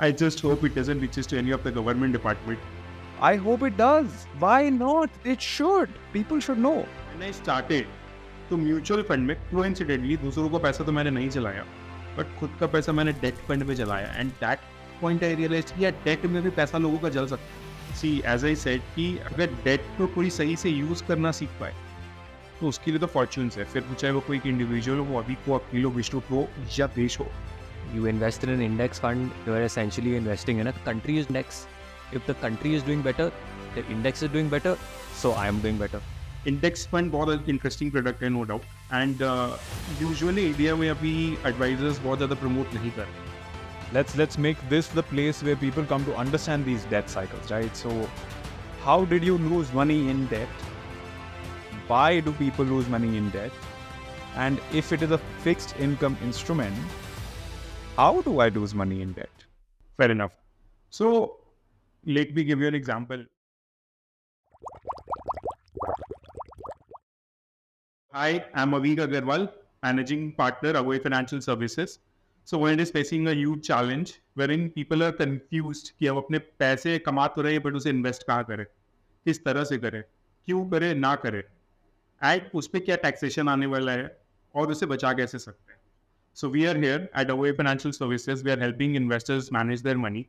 I just hope it doesn't reaches to any of the government department. I hope it does. Why not? It should. People should know. When I started, तो mutual fund में coincidentally दूसरों को पैसा तो मैंने नहीं चलाया, but खुद का पैसा मैंने डेट फंड में चलाया. And that point I realise कि यार डेट में भी पैसा लोगों का जल सकता है. सी एज आई सेड कि अगर डेट को कोई सही से यूज़ करना सीख पाए तो उसके लिए तो फॉर्च्यून्स है. फिर चाहे वो कोई इंडिविजुअल हो, अभी को, अखिल हो, विष्णु हो या देश हो. You invest in an index fund, you are essentially investing in a country's index. If the country is doing better, the index is doing better, so I am doing better. Index fund बहुत interesting product है, no doubt. And usually India में अभी advisers बहुत ज़्यादा promote नहीं कर रहे. Let's make this the place where people come to understand these debt cycles, right? So, how did you lose money in debt? Why do people lose money in debt? And if it is a fixed income instrument, how do I lose money in debt? Fair enough. So, let me give you an example. Hi, I'm Aveek Agarwal, managing partner, Agoi Financial Services. So, when it is facing a huge challenge, wherein people are confused कि हम अपने पैसे कमा तो रहे हैं, but उसे invest कहाँ करें, किस तरह से करें, क्यों करें, ना करें, एंड उस पर क्या टैक्सेशन आने वाला है और उसे बचा कैसे सकते हैं. So we are here at Agoi Financial Services. We are helping investors manage their money.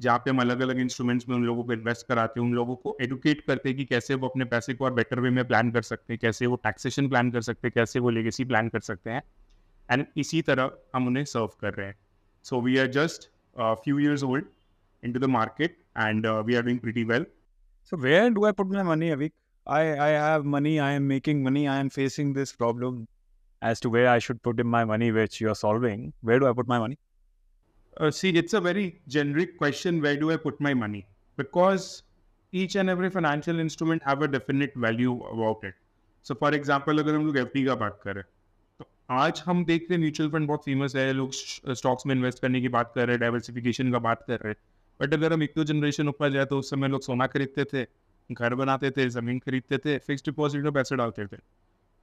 जहाँ पे हम अलग अलग इंस्ट्रूमेंट्स में उन लोगों को इन्वेस्ट कराते हैं, उन लोगों को एडुकेट करते हैं कि कैसे वो अपने पैसे को और बेटर वे में प्लान कर सकते हैं, कैसे वो टैक्सेशन प्लान कर सकते हैं, कैसे वो लेगेसी प्लान कर सकते हैं. एंड इसी तरह हम उन्हें सर्व कर रहे हैं. So we are just few years old in to the market and we are doing pretty well. So, where do I put my money, Avik? I have money, I am making money, I am facing this problem as to where I should put in my money, which you are solving. Where do I put my money? See, it's a very generic question, where do I put my money? Because each and every financial instrument have a definite value about it. So for example, अगर हम लोग FD का बात करें, तो आज हम देख रहे हैं म्यूचुअल फंड बहुत फेमस है, लोग स्टॉक्स में इन्वेस्ट करने की बात कर रहे हैं, डाइवर्सिफिकेशन का बात कर रहे हैं. बट अगर हम एक दो जनरेशन ऊपर जाए तो उस समय लोग सोना खरीदते थे, घर बनाते थे, ज़मीन खरीदते थे, फिक्स डिपॉजिट में पैसे डालते थे.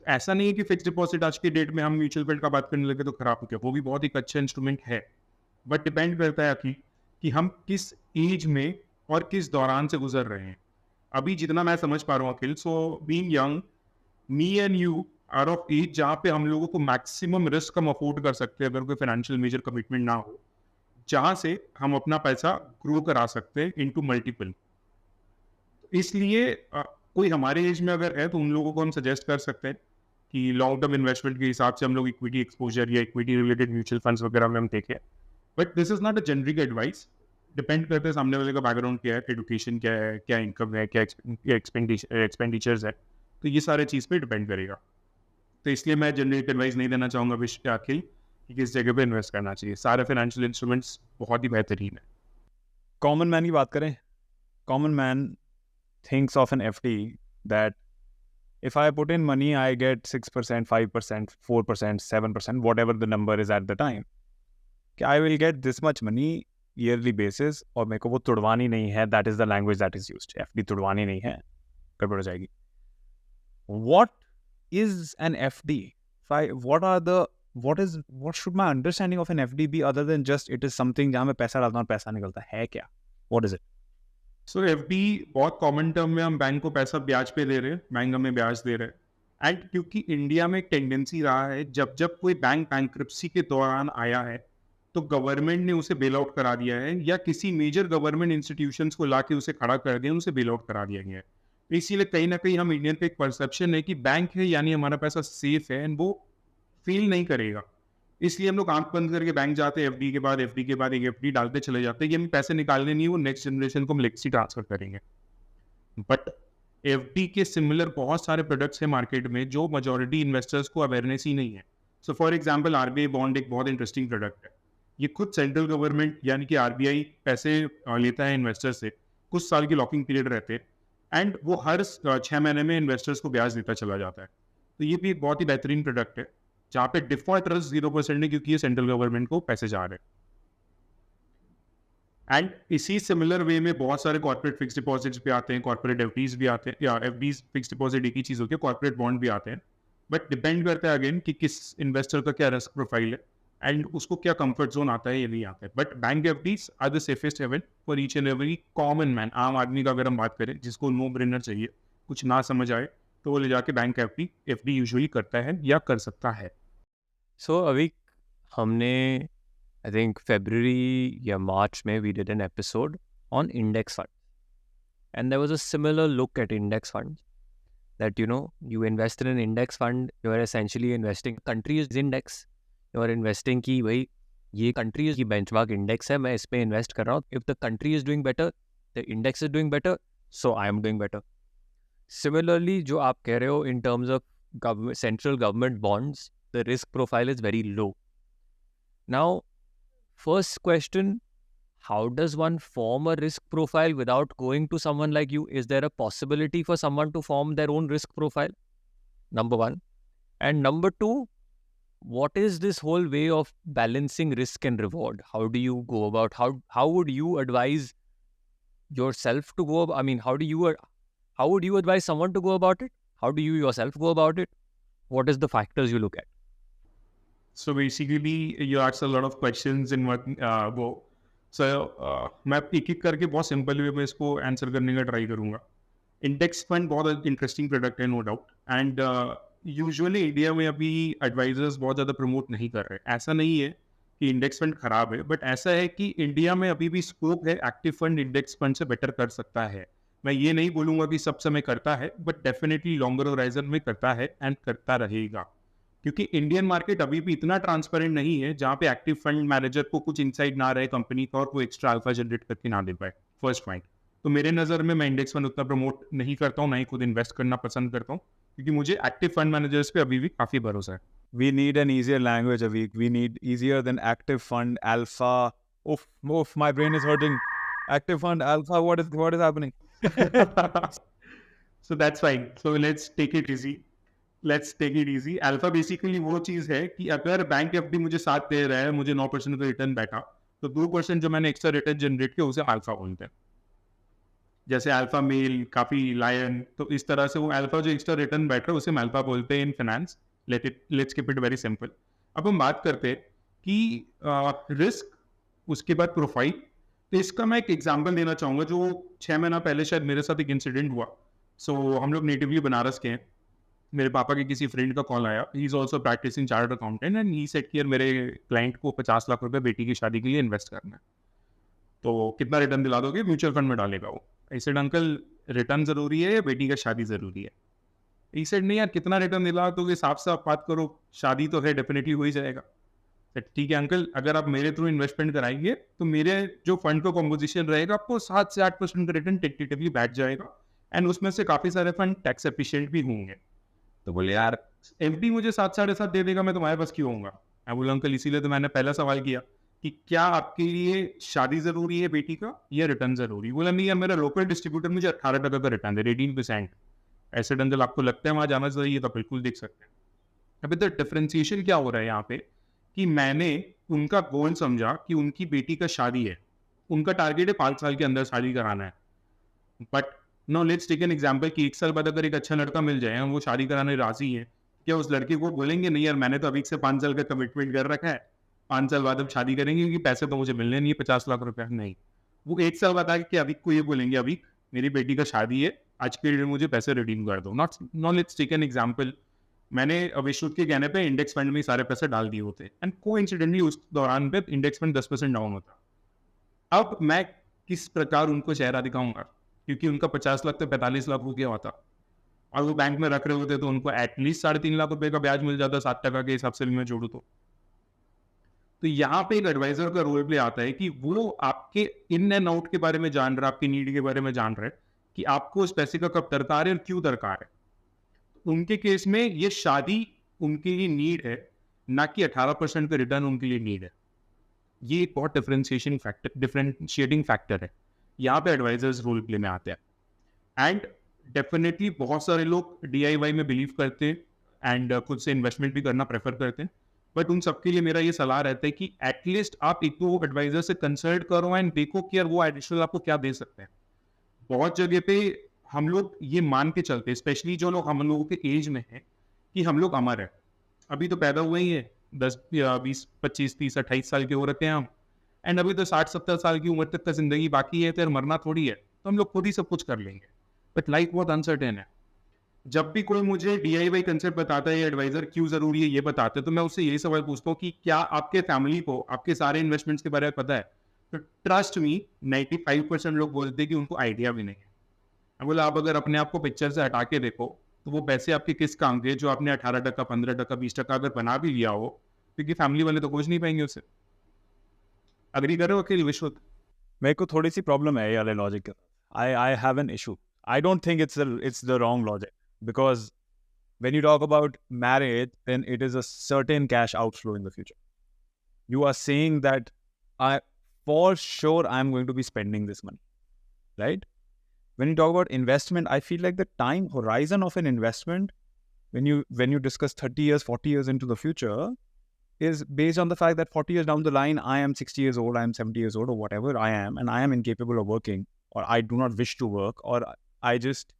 ऐसा नहीं है कि फिक्स डिपॉजिट आज की डेट में हम म्यूचुअल फंड का बात करने लगे तो खराब हो गया. वो भी बहुत एक अच्छा इंस्ट्रूमेंट है, बट डिपेंड करता है कि हम किस एज में और किस दौरान से गुजर रहे हैं. अभी जितना मैं समझ पा रहा हूँ Akhil, so being young, me and you are of age जहाँ पे हम लोगों को मैक्सिमम रिस्क हम अफोर्ड कर सकते हैं अगर कोई फाइनेंशियल मेजर कमिटमेंट ना हो, जहाँ से हम अपना पैसा ग्रो करा सकते हैं इनटू मल्टीपल. इसलिए कोई हमारे एज में अगर है तो उन लोगों को हम सजेस्ट कर सकते हैं कि लॉन्ग टर्म इन्वेस्टमेंट के हिसाब से हम लोग इक्विटी एक्सपोजर या इक्विटी रिलेटेड म्यूचुअल फंड्स वगैरह में हम देखें. But this is not a generic advice. Depend करते हैं सामने वाले का बैकग्राउंड क्या है, एजुकेशन क्या है, क्या इनकम है, क्या एक्सपेंडिचर्स है. तो ये सारे चीज़ पे डिपेंड करेगा. तो इसलिए मैं जेनरिक एडवाइस नहीं देना चाहूँगा विश्व अखिल कि किस जगह पे इन्वेस्ट करना चाहिए. सारे फाइनेंशियल इंस्ट्रूमेंट्स बहुत ही बेहतरीन है. कॉमन मैन की बात करें. Common man thinks of an FD that if I put in money, I get 6%, 5%, 4%, 7%, whatever the number is at the time. I will get this much money yearly basis और मेरे को वो तुड़वानी नहीं है. That is the language that is used. FD तुड़वानी नहीं है, गड़बड़ हो जाएगी. What is an FD? What should my understanding of an FD be other than just it is something जहाँ मैं पैसा डालता हूँ और पैसा निकलता है क्या? What is it? So FD बहुत कॉमन टर्म में हम बैंक को पैसा ब्याज पे दे रहे हैं, बैंक हमें ब्याज दे रहे हैं. एंड क्योंकि इंडिया में एक टेंडेंसी रहा है, जब जब कोई बैंक बैंक्रप्सी के दौरान आया है तो गवर्नमेंट ने उसे बेल आउट करा दिया है, या किसी मेजर गवर्नमेंट इंस्टीट्यूशंस को ला के उसे खड़ा कर दिया, उसे बेल आउट करा दिया गया है. इसीलिए कहीं ना कहीं हम इंडियन पे एक परसेप्शन है कि बैंक है यानी हमारा पैसा सेफ है एंड वो फेल नहीं करेगा. इसलिए हम लोग आंख बंद करके बैंक जाते हैं, FD के बाद एक FD डालते चले जाते हैं कि हमें पैसे निकालने नहीं, वो नेक्स्ट जनरेशन को हम लेगेसी ट्रांसफर करेंगे. बट FD के सिमिलर बहुत सारे प्रोडक्ट्स हैं मार्केट में जो मेजॉरिटी इन्वेस्टर्स को अवेयरनेस ही नहीं है. So for example RBI bond एक बहुत इंटरेस्टिंग प्रोडक्ट है. ये खुद सेंट्रल गवर्नमेंट यानी कि RBI पैसे लेता है इन्वेस्टर से, कुछ साल की लॉकिंग पीरियड रहते हैं एंड वो हर 6 महीने में इन्वेस्टर्स को ब्याज देता चला जाता है. तो ये भी एक बहुत ही बेहतरीन प्रोडक्ट है जहाँ पे डिफॉल्ट रिस्क 0% है क्योंकि ये सेंट्रल गवर्नमेंट को पैसे जा रहे हैं. एंड इसी सिमिलर वे में बहुत सारे कॉर्पोरेट फिक्स डिपॉजिट्स भी आते हैं, कॉर्पोरेट FDs भी आते हैं, या FDs फिक्स डिपॉजिट एक ही चीज़ होती है, कॉर्पोरेट बॉन्ड भी आते हैं. बट डिपेंड करता है अगेन कि किस इन्वेस्टर का क्या रिस्क प्रोफाइल है. एंड उसको क्या कंफर्ट जोन आता है, ये नहीं आता है. But bank FDs are the safest haven for each and every common man. आम आदमी का अगर हम बात करें, जिसको नो ब्रेनर चाहिए, कुछ ना समझ आए, तो वो ले जाके बैंक एफडी यूजुअली करता है या कर सकता है. सो अभी हमने आई थिंक February या March में we did an episode on index fund, and there was a similar look at index funds, that you invest in an index fund, you are essentially investing country's index, you are investing कि भाई ये country की benchmark index है, मैं इस पे invest कर रहा हूँ. If the country is doing better, the index is doing better, so I am doing better. Similarly, जो आप कह रहे हो in terms of central government bonds, the risk profile is very low. Now, first question, how does one form a risk profile without going to someone like you? Is there a possibility for someone to form their own risk profile? Number one. And number two, what is this whole way of balancing risk and reward? How do you go about, how would you advise yourself to go? I mean, how would you advise someone to go about it? How do you yourself go about it? What is the factors you look at? So basically, you asked a lot of questions in one go. So मैं एक एक करके बहुत simple way में इसको answer करने का try करूंगा. इंडेक्स फंड बहुत इंटरेस्टिंग प्रोडक्ट है, no doubt. And usually India में अभी एडवाइजर्स बहुत ज़्यादा प्रमोट नहीं कर रहे. ऐसा नहीं है कि इंडेक्स फंड खराब है, बट ऐसा है कि इंडिया में अभी भी स्कोप है, एक्टिव फंड इंडेक्स फंड से बेटर कर सकता है. मैं ये नहीं बोलूंगा कि सब समय करता है, बट डेफिनेटली लॉन्गर होराइजन में करता है एंड करता रहेगा. क्योंकि इंडियन मार्केट अभी भी इतना ट्रांसपेरेंट नहीं है जहाँ पे एक्टिव फंड मैनेजर को कुछ इनसाइड ना रहे कंपनी का और वो एक्स्ट्रा अल्फा जनरेट करके ना दे पाए. First point. तो मेरे नज़र में मैं इंडेक्स फंड उतना प्रमोट नहीं करता हूँ, ना ही खुद इन्वेस्ट करना पसंद करता हूँ, क्योंकि मुझे एक्टिव फंड मैनेजर्स पे अभी भी काफ़ी भरोसा है. We need an easier language, Aveek. We need easier than active fund, alpha. Oof, my brain is hurting. Active fund, alpha, what is happening? So that's fine. So let's take it easy. Alpha basically वो चीज़ है कि अगर bank FD मुझे 7 दे रहा है, मुझे 9% का return बैठा, तो 2% जो मैंने एक्स्ट्रा रिटर्न जनरेट किया उसे अल्फा बोलते हैं. जैसे अल्फा मेल, काफ़ी लायन, तो इस तरह से वो अल्फा जो एक्स्ट्रा रिटर्न बैठ रहा है उसे हम अल्फा बोलते हैं in finance. Let's keep it very simple. अब हम बात करते हैं कि रिस्क, उसके बाद प्रोफाइल. तो इसका मैं एक एग्जांपल देना चाहूँगा जो 6 महीना पहले शायद मेरे साथ एक इंसिडेंट हुआ. सो हम लोग नेटिवली बनारस के हैं. मेरे पापा के किसी फ्रेंड का कॉल आया. He is also practising chartered accountant and he said कि यार मेरे क्लाइंट को 50 लाख रुपए बेटी की शादी के लिए इन्वेस्ट करना है, तो कितना रिटर्न दिला दोगे? म्यूचुअल फंड में डालेगा वो. आई सेड अंकल, रिटर्न ज़रूरी है या बेटी का शादी ज़रूरी है? ही सेड नहीं यार, कितना रिटर्न दिला दोगे, साफ साफ बात करो, शादी तो है, डेफिनेटली हो ही जाएगा. ठीक है अंकल, अगर आप मेरे थ्रू इन्वेस्टमेंट कराएंगे तो मेरे जो फंड का कॉम्पोजिशन रहेगा, आपको 7 से 8% का रिटर्न टेक्निकली बैठ जाएगा एंड उसमें से काफ़ी सारे फंड टैक्स एफिशिएंट भी होंगे. तो बोले यार एफडी मुझे 7-7.5 दे देगा, मैं तुम्हारे पास क्यों होऊंगा? मैं बोला अंकल, इसीलिए तो मैंने पहला सवाल किया कि क्या आपके लिए शादी जरूरी है बेटी का या रिटर्न जरूरी? बोला नहीं यार, मेरा लोकल डिस्ट्रीब्यूटर मुझे 18% का रिटर्न दे, 18%. ऐसे अंकल आपको लगता है वहां जाना चाहिए तो बिल्कुल देख सकते हैं. अभी तो डिफरेंशिएशन क्या हो रहा है यहाँ पे कि मैंने उनका गोल समझा कि उनकी बेटी का शादी है, उनका टारगेट है 5 साल के अंदर शादी कराना है. But no, let's take an example कि 1 साल बाद अगर एक अच्छा लड़का मिल जाए, वो शादी कराने राजी है, क्या उस लड़के को बोलेंगे नहीं यार मैंने तो अभी से 5 साल का कमिटमेंट कर रखा है, 5 साल बाद अब शादी करेंगे क्योंकि पैसे तो मुझे मिलने नहीं है 50 लाख रुपए? नहीं. वो 1 साल बाद आके कि अभी को ये बोलेंगे, अभी मेरी बेटी का शादी है, आज के डेट में मुझे पैसे रिडीम कर दो. Not let's take an example, मैंने विश्व के कहने पे इंडेक्स फंड में सारे पैसे डाल दिए होते एंड कोइंसिडेंटली उस दौरान पे इंडेक्स फंड 10% डाउन होता. अब मैं किस प्रकार उनको चेहरा दिखाऊंगा, क्योंकि उनका 50 लाख तो 45 लाख हो गया होता और वो बैंक में रख रहे होते तो उनको एटलीस्ट 3.5 लाख रुपए का ब्याज मिल जाता 7% के हिसाब से मैं जोड़ू तो यहाँ पे एक एडवाइजर का रोल प्ले आता है कि वो आपके इन एंड आउट के बारे में जान रहा है, आपकी नीड के बारे में जान रहा है कि आपको उस पैसे का कब दरकार है और क्यों दरकार है. उनके केस में ये शादी उनके लिए नीड है, ना कि 18% का रिटर्न उनके लिए नीड है. ये एक बहुत डिफरेंशिएटिंग फैक्टर है. यहाँ पे एडवाइजर्स रोल प्ले में आते हैं. एंड डेफिनेटली बहुत सारे लोग DIY में बिलीव करते हैं एंड खुद से इन्वेस्टमेंट भी करना प्रेफर करते हैं. बट उन सबके लिए मेरा ये सलाह रहता है कि एटलीस्ट आप एक तो एडवाइजर से कंसल्ट करो एंड देखो कि यार वो एडिशनल आपको क्या दे सकते हैं. बहुत जगह पे हम लोग ये मान के चलते हैं, स्पेशली जो लोग हम लोगों के एज में हैं, कि हम लोग अमर है, अभी तो पैदा हुए ही है, 10, 20, 25, 30, 28 साल के हो रखे हैं हम, एंड अभी तो 60, 70 साल की उम्र तक का जिंदगी बाकी है, फिर मरना थोड़ी है, तो हम लोग खुद ही सब कुछ कर लेंगे। बट लाइफ बहुत अनसर्टेन है। जब भी कोई मुझे DIY कंसेप्ट बताता है, एडवाइजर क्यों जरूरी है ये बताते हैं, तो मैं उससे यही सवाल पूछता हूँ कि क्या आपके फैमिली को आपके सारे इन्वेस्टमेंट्स के बारे में पता है? तो ट्रस्ट मी, 95% लोग बोलते हैं कि उनको आइडिया भी नहीं है। मैं बोला, आप अगर अपने आप को पिक्चर से हटा के देखो, तो वो पैसे आपके किस काम के, जो आपने 18%, 15%, 20% अगर बना भी लिया हो, क्योंकि फैमिली वाले तो खोज नहीं पाएंगे उसे। अग्री कर रहे हो अखिल, विश्व? मेरे को थोड़ी सी प्रॉब्लम है ये वाले लॉजिक के साथ। I have an issue. I don't think it's the wrong logic, because when you talk about marriage, then it is a certain cash outflow in the future. You are saying that for sure I'm going to be spending this money, right? When you talk about investment, I feel like the time horizon of an investment, when you discuss 30 years, 40 years into the future, is based on the fact that 40 years down the line, I am 60 years old, I am 70 years old, or whatever I am, and I am incapable of working, or I do not wish to work, or I just,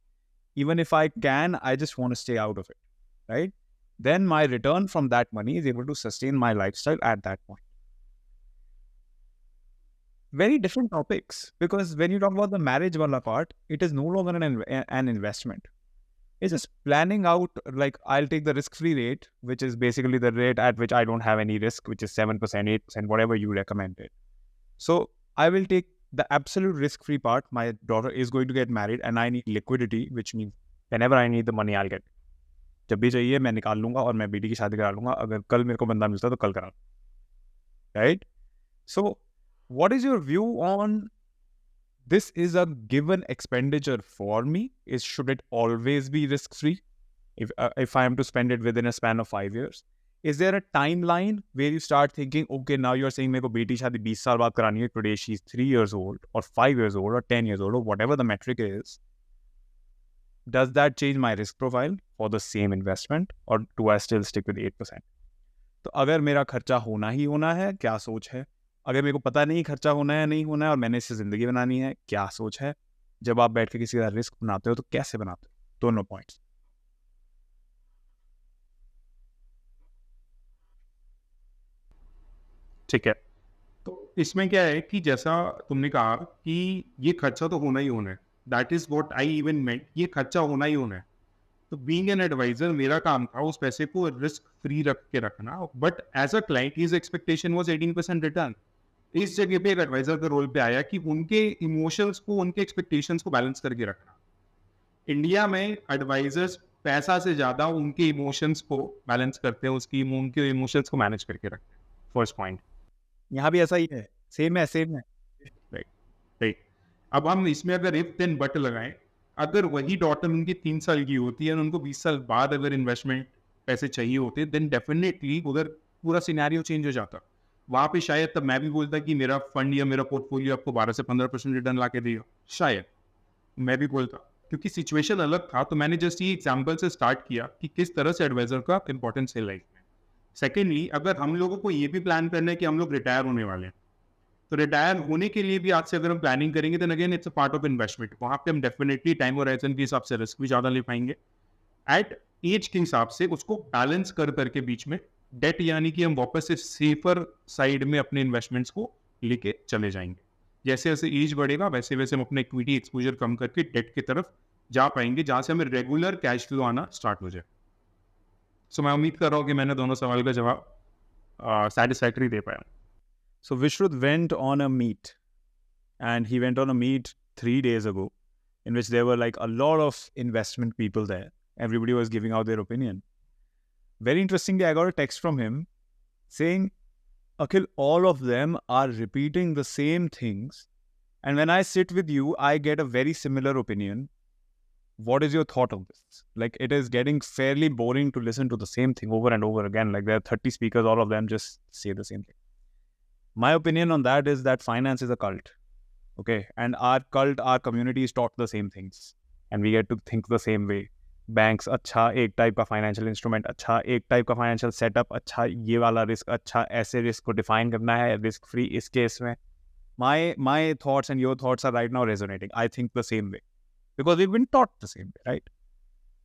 even if I can, I just want to stay out of it, right? Then my return from that money is able to sustain my lifestyle at that point. Very different topics, because when you talk about the marriage wala part, it is no longer an investment. It's just planning out, like, I'll take the risk-free rate, which is basically the rate at which I don't have any risk, which is 7%, 8%, whatever you recommended. So I will take the absolute risk-free part. My daughter is going to get married and I need liquidity, which means whenever I need the money, I'll get it. जब भी चाहिए मैं निकाल लूंगा और मैं बेटी की शादी करा लूंगा, अगर कल मेरे को बंदा मिलता तो कल करा, right? So what is your view on this? Is a given expenditure for me? Should it always be risk-free if I am to spend it within a span of 5 years? Is there a timeline where you start thinking, okay, now you're saying मेरे को बेटी शादी 20 साल बाद करानी है, today she's 3 years old or 5 years old or 10 years old or whatever the metric is, does that change my risk profile for the same investment, or do I still stick with 8%? तो अगर मेरा खर्चा होना ही होना है, क्या सोच है? अगर मेरे को पता नहीं खर्चा होना है नहीं होना है और मैंने इससे ज़िंदगी बनानी है, क्या सोच है? जब आप बैठ के किसी का रिस्क बनाते हो तो कैसे बनाते हो? दोनों पॉइंट्स। ठीक है, तो इसमें क्या है कि जैसा तुमने कहा कि ये खर्चा तो होना ही होना है, that is what I even meant, ये खर्चा होना ही होना है। तो बीइंग एन एडवाइजर, मेरा काम था उस पैसे को रिस्क फ्री रख के रखना, but as a client his expectation was 18% return. इस जगह पे एक एडवाइजर के रोल पे आया कि उनके इमोशंस को, उनके एक्सपेक्टेशंस को बैलेंस करके रखना। इंडिया में एडवाइजर्स पैसा से ज्यादा उनके इमोशंस को बैलेंस करते हैं, उनके इमोशंस को मैनेज करके रखते हैं। First point. यहाँ भी ऐसा ही है, सेम है। Right right. अब हम इसमें अगर इफ देन बट लगाएं, अगर वही डॉटर उनकी 3 साल की होती है और उनको 20 साल बाद अगर इन्वेस्टमेंट पैसे चाहिए होते, देन डेफिनेटली उधर पूरा सिनेरियो चेंज हो जाता। वहां पे शायद तब मैं भी बोलता कि मेरा फंड या मेरा पोर्टफोलियो आपको 12 से 15% रिटर्न ला के दिया, शायद मैं भी बोलता, क्योंकि सिचुएशन अलग था। तो मैंने जस्ट ये एग्जाम्पल से स्टार्ट किया कि किस तरह से एडवाइजर का इंपॉर्टेंस है लाइफ में। सेकेंडली, अगर हम लोगों को ये भी प्लान करना है कि हम लोग रिटायर होने वाले हैं, तो रिटायर होने के लिए भी आज से अगर हम प्लानिंग करेंगे, तो again it's a part of investment. वहां पे हम डेफिनेटली टाइम होराइजन के हिसाब से रिस्क भी ज्यादा ले पाएंगे, एट एज के हिसाब से उसको बैलेंस कर करके बीच में डेट, यानी कि हम वापस से सेफर साइड में अपने इन्वेस्टमेंट्स को लेके चले जाएंगे। जैसे जैसे एज बढ़ेगा वैसे वैसे हम अपने इक्विटी एक्सपोजर कम करके डेट की तरफ जा पाएंगे, जहां से हमें रेगुलर कैश फ्लो आना स्टार्ट हो जाए। सो मैं उम्मीद कर रहा हूँ कि मैंने दोनों सवाल का जवाब satisfactory दे पाया। So Vishrut went on a meet, and he went on a meet 3 days ago, in which there were like a lot of investment people there. Everybody was giving out their opinion. Very interestingly, I got a text from him saying, Akhil, all of them are repeating the same things, and when I sit with you, I get a very similar opinion. What is your thought of this? Like, it is getting fairly boring to listen to the same thing over and over again. Like, there are 30 speakers, all of them just say the same thing. My opinion on that is that finance is a cult. Okay. And our cult, our community is taught the same things. And we get to think the same way. Banks, अच्छा, एक type का financial instrument, अच्छा, एक type का financial setup, अच्छा, ये वाला risk, अच्छा, ऐसे risk को define करना है, risk free इस case में. My thoughts and your thoughts are right now resonating. I think the same way. Because we've been taught the same way, right?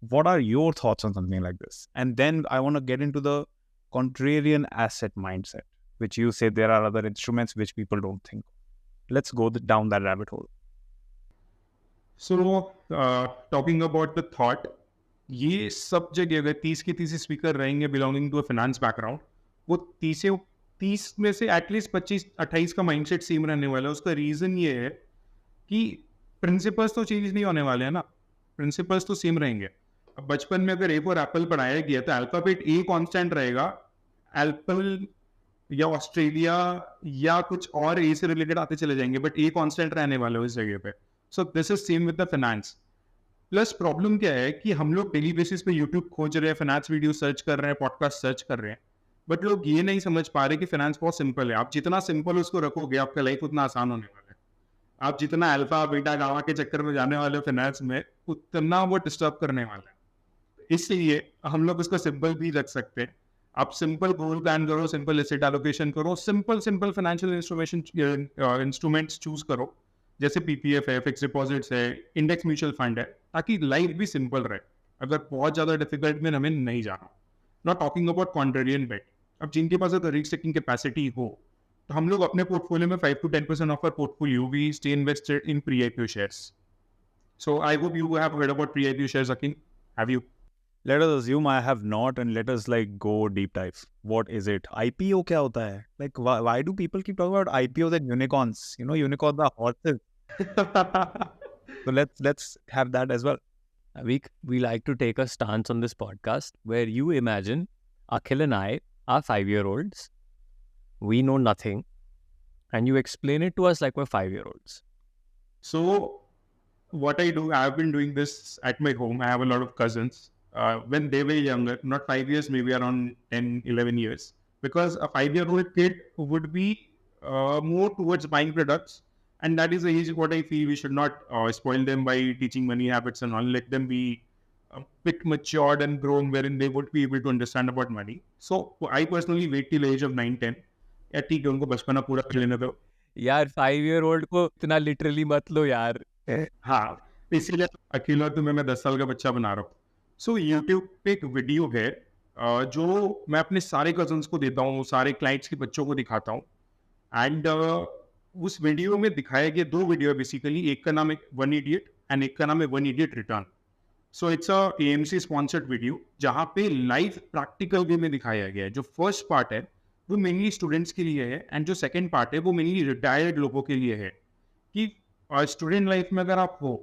What are your thoughts on something like this? And then I want to get into the contrarian asset mindset, which you say there are other instruments which people don't think. Let's go down that rabbit hole. So, talking about the thought, ये सब जगह अगर 30 के 30 speaker रहेंगे belonging to a finance background, वो 30 में से at least 25-28 का माइंडसेट सेम रहने वाला है. उसका रीज़न ये है कि प्रिंसिपल्स तो चेंज नहीं होने वाले हैं ना, प्रिंसिपल्स तो सेम रहेंगे. अब बचपन में अगर ए फॉर एप्पल पढ़ाया गया तो अल्फाबेट ए कांस्टेंट रहेगा, एप्पल या ऑस्ट्रेलिया या कुछ और ए से रिलेटेड आते चले जाएंगे, बट ए कांस्टेंट रहने वाले हो इस जगह पे. So this is same with the finance. Plus problem क्या है कि हम लोग डेली बेसिस पे यूट्यूब खोज रहे हैं, फाइनेंस वीडियो सर्च कर रहे हैं, पॉडकास्ट सर्च कर रहे हैं, बट लोग ये नहीं समझ पा रहे कि फाइनेंस बहुत सिंपल है. आप जितना सिंपल उसको रखोगे आपका लाइफ उतना आसान होने वाला है. आप जितना अल्फा बीटा गामा के चक्कर में जाने वाले हो फाइनेंस में, उतना वो डिस्टर्ब करने वाला है. इसलिए हम लोग उसको सिंपल भी रख सकते हैं. आप सिंपल गोल प्लान करो, सिंपल एसेट एलोकेशन करो, सिंपल फाइनेंशियल इंस्ट्रूमेंट्स चूज करो, जैसे पीपीएफ है, फिक्स डिपॉजिट्स है, इंडेक्स म्यूचुअल फंड है, ताकि लाइफ भी सिंपल रहे. अगर बहुत ज़्यादा डिफिकल्ट में हमें नहीं जाना. नॉट टॉकिंग अबाउट कॉन्ट्रेरियन बेट. अब जिनके पास अगर रिस्क टेकिंग कैपेसिटी हो, तो हम लोग अपने पोर्टफोलियो में 5 to 10% of our portfolio we stay invested in pre IPO shares. So I hope you have heard about pre-IPO shares, Akhil. Have you? Let us assume I have not, and let us like go deep dive. What is it? IPO क्या होता है? Like why do people keep talking about IPOs and unicorns? You know, unicorns are horses. So let's have that as well. We like to take a stance on this podcast where you imagine Akhil and I are 5-year-olds. We know nothing. And you explain it to us like we're 5-year-olds. So what I do, I've been doing this at my home. I have a lot of cousins. When they were younger, not 5 years, maybe around 10, 11 years. Because a 5-year-old kid would be more towards buying products. And that is the age what I feel we should not spoil them by teaching money habits and all. Let them be a bit matured and grown wherein they would be able to understand about money. So I personally wait till the age of 9, 10. या ठीक है, उनको बचपना पूरा कर लेने दो. यार 5-year-old को इतना लिटरली मत लो यार. हाँ, इसीलिए अकेला तुम्हें मैं 10 साल का बच्चा बना रहा हूँ. सो यूट्यूब पे एक वीडियो है जो मैं अपने सारे कजन्स को देता हूँ, सारे क्लाइंट्स के बच्चों को दिखाता हूँ. एंड उस वीडियो में दिखाया गया 2 वीडियो है बेसिकली. एक का नाम है वन इडियट एंड एक का नाम है one idiot return. So it's a AMC sponsored video जहाँ पे लाइव प्रैक्टिकल वे में दिखाया गया है. जो फर्स्ट पार्ट है वो मेनली स्टूडेंट्स के लिए है, एंड जो सेकेंड पार्ट है वो मेनली रिटायर्ड लोगों के लिए है कि स्टूडेंट लाइफ में अगर आप हो.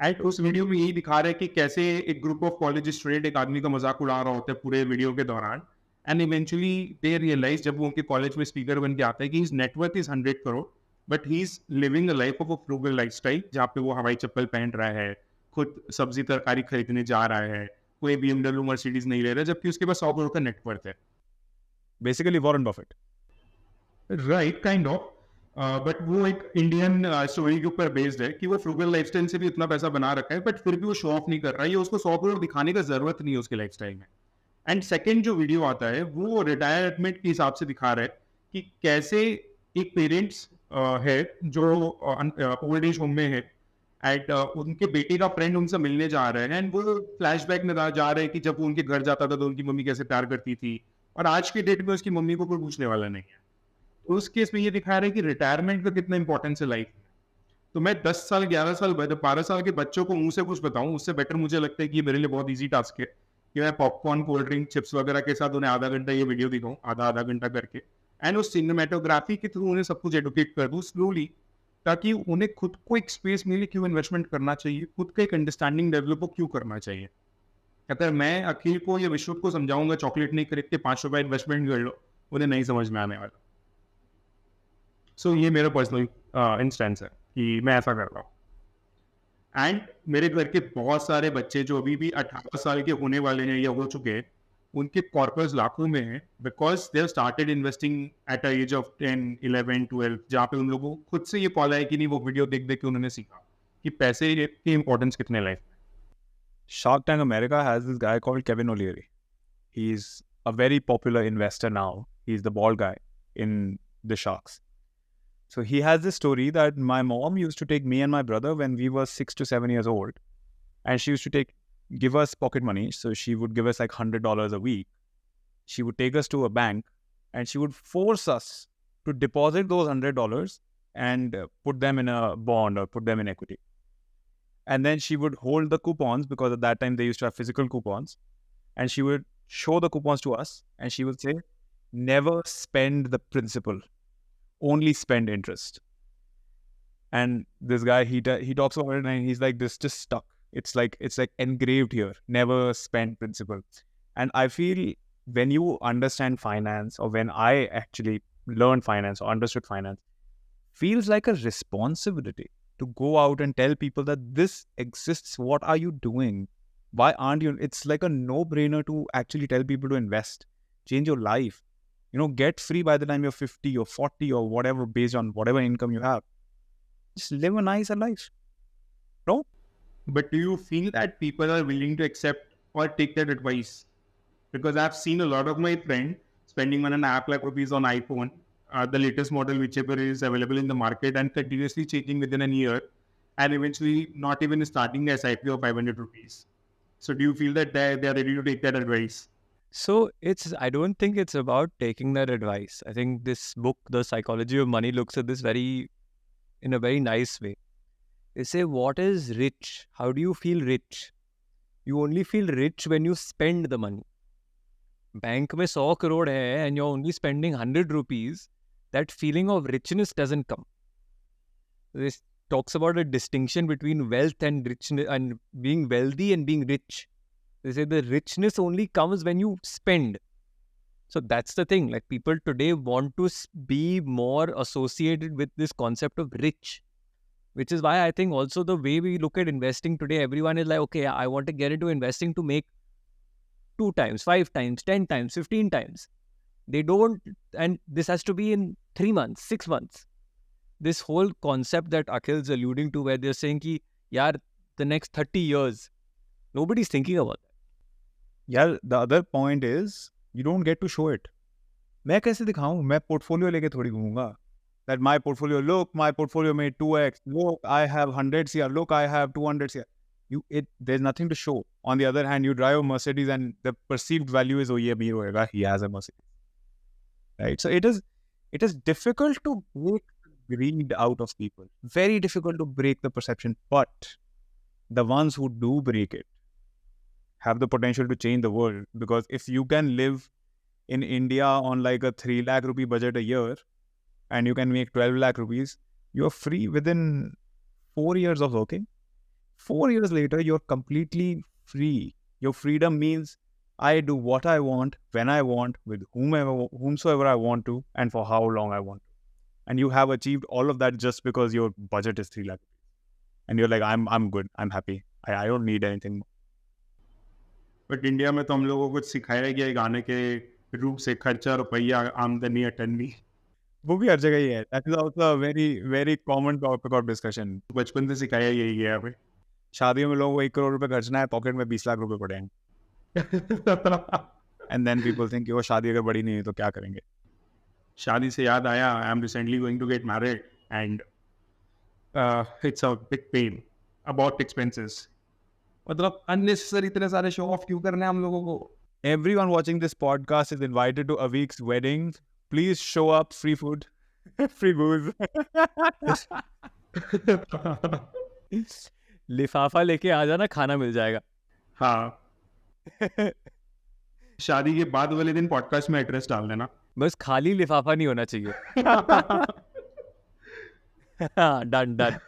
एंड उस वीडियो में यही दिखा रहे हैं कि कैसे एक ग्रुप ऑफ कॉलेज स्टूडेंट एक आदमी का मजाक उड़ा रहा होता है पूरे वीडियो के दौरान. एंड इवेंचुअली दे रियलाइज जब वो उनके कॉलेज में स्पीकर बन के आता है कि his net worth is 100 crore, but he is living a life of a frugal lifestyle, जहाँ पे वो हवाई चप्पल पहन रहा है, खुद सब्जी तरकारी खरीदने जा रहा है, कोई BMW मर्सिडीज नहीं ले रहा, जबकि उसके पास 100 करोड़ का नेटवर्थ है. Basically Warren Buffett. Right, kind of. But वो एक इंडियन स्टोरी के ऊपर बेस्ड है कि वो फ्रूगल लाइफस्टाइल से भी उतना पैसा बना रखा है, बट फिर भी वो शो ऑफ नहीं कर रहा है. ये उसको 100 करोड़ दिखाने का जरूरत नहीं है उसके लाइफस्टाइल में. एंड सेकंड जो वीडियो आता है वो रिटायरमेंट के हिसाब से दिखा रहा है कि कैसे एक पेरेंट्स है जो ओल्ड एज होम में है, एंड उनके बेटे का फ्रेंड उनसे मिलने जा रहे हैं, एंड वो फ्लैशबैक में जा रहे हैं कि जब वो उनके घर जाता था तो उनकी मम्मी कैसे प्यार करती थी, और आज के डेट में उसकी मम्मी को कोई पूछने वाला नहीं है. उस केस में ये दिखा रहा है कि रिटायरमेंट का कितना इंपॉर्टेंस है लाइफ में. तो मैं 10 साल 11 साल 12 साल के बच्चों को मुंह से कुछ बताऊं, उससे बेटर मुझे लगता है कि ये मेरे लिए बहुत इजी टास्क है कि मैं पॉपकॉर्न, कोल्ड ड्रिंक, चिप्स वगैरह के साथ उन्हें आधा घंटा ये वीडियो दिखाऊं, आधा घंटा करके, एंड उस सिनेमेटोग्राफी के थ्रू उन्हें सब कुछ एडुकेट कर दूं स्लोली, ताकि उन्हें खुद को एक स्पेस मिले क्यों इन्वेस्टमेंट करना चाहिए, खुद का एक अंडरस्टैंडिंग डेवलप हो क्यों करना चाहिए. अगर मैं अखिल को या विश्व को समझाऊंगा चॉकलेट नहीं खरीद के 5 रुपए इन्वेस्टमेंट कर लो, उन्हें नहीं समझ में आने वाला. सो ये मेरा पर्सनल इंस्टेंस है कि मैं ऐसा कर रहा हूँ. एंड मेरे घर के बहुत सारे बच्चे जो अभी भी 18 साल के होने वाले हैं या हो चुके हैं, उनके कॉर्पस लाखों में हैं, because they have started investing at a age of 10, 11, 12, जहाँ पे उन लोगों को खुद से ये कॉल आया कि नहीं, वो वीडियो देख देख के उन्होंने सीखा कि पैसे की इंपॉर्टेंस कितने लाइफ में. Shark Tank America has this guy called Kevin O'Leary. He's a very popular investor now. He's the bald guy in the Sharks. So he has this story that my mom used to take me and my brother when we were 6 to 7 years old, and she used to give us pocket money. So she would give us like $100 a week, she would take us to a bank and she would force us to deposit those $100 and put them in a bond or put them in equity. And then she would hold the coupons, because at that time they used to have physical coupons, and she would show the coupons to us and she would say, never spend the principal, only spend interest. And this guy, he talks about it and he's like, this just stuck. It's like engraved here, never spend principal. And I feel when you understand finance, or when I actually learned finance or understood finance, feels like a responsibility to go out and tell people that this exists. What are you doing? Why aren't you? It's like a no-brainer to actually tell people to invest, change your life. Get free by the time you're 50 or 40 or whatever, based on whatever income you have. Just live a nicer life. No? But do you feel that people are willing to accept or take that advice? Because I've seen a lot of my friends spending ₹1.5 lakh on iPhone, the latest model, whichever is available in the market, and continuously changing within a year, and eventually not even starting the SIP of ₹500. So do you feel that they are ready to take that advice? So I don't think it's about taking that advice. I think this book, The Psychology of Money, looks at this in a very nice way. They say, what is rich? How do you feel rich? You only feel rich when you spend the money. Bank mein 100 crore hai and you're only spending 100 rupees, that feeling of richness doesn't come. This talks about a distinction between wealth and richness, and being wealthy and being rich. They say the richness only comes when you spend. So that's the thing. Like, people today want to be more associated with this concept of rich, which is why I think also the way we look at investing today, everyone is like, okay, I want to get into investing to make 2 times, 5 times, 10 times, 15 times. They don't, and this has to be in 3 months, 6 months. This whole concept that Akhil's alluding to, where they're saying ki, yaar, the next 30 years, nobody's thinking about that. Yeah, the other point is, you don't get to show it. मैं कैसे दिखाऊं? मैं portfolio लेके थोड़ी घूमूंगा. That my portfolio made 2x. Look, I have 100 CR. Look, I have 200 CR. There's nothing to show. On the other hand, you drive a Mercedes and the perceived value is, oh, ye amir hoega, he has a Mercedes. Right? So it is difficult to break greed out of people. Very difficult to break the perception. But the ones who do break it have the potential to change the world. Because if you can live in India on like a 3 lakh rupee budget a year and you can make 12 lakh rupees, you're free within 4 years of working. 4 years later, you're completely free. Your freedom means I do what I want, when I want, with whomsoever I want to, and for how long I want to. And you have achieved all of that just because your budget is 3 lakh rupees. And you're like, I'm good, I'm happy. I don't need anything more. But India में तो हम लोगों को कुछ सिखाया गया है गाने के रूप से, खर्चा रुपया आमदनी अटन्नी. वो भी हर जगह ही है. That is also a very very common topic of discussion. बचपन से सिखाया यही है हमें. शादियों में लोगों को 1 करोड़ रुपए खर्चना है, पॉकेट में 20 लाख रुपए पड़े हैं. And then people think, वो शादी अगर बड़ी नहीं है तो क्या करेंगे? शादी से याद आया, I am recently going to get married and it's a big pain about expenses. मतलब unnecessary इतने सारे show off क्यों करने हम लोगों को? Everyone watching this podcast is invited to Aveek's wedding. Please show up, free food, free booze. लिफाफा लेके आ जाना, खाना मिल जाएगा. हाँ. शादी के बाद वाले दिन पॉडकास्ट में एड्रेस डाल देना. बस खाली लिफाफा नहीं होना चाहिए. Done done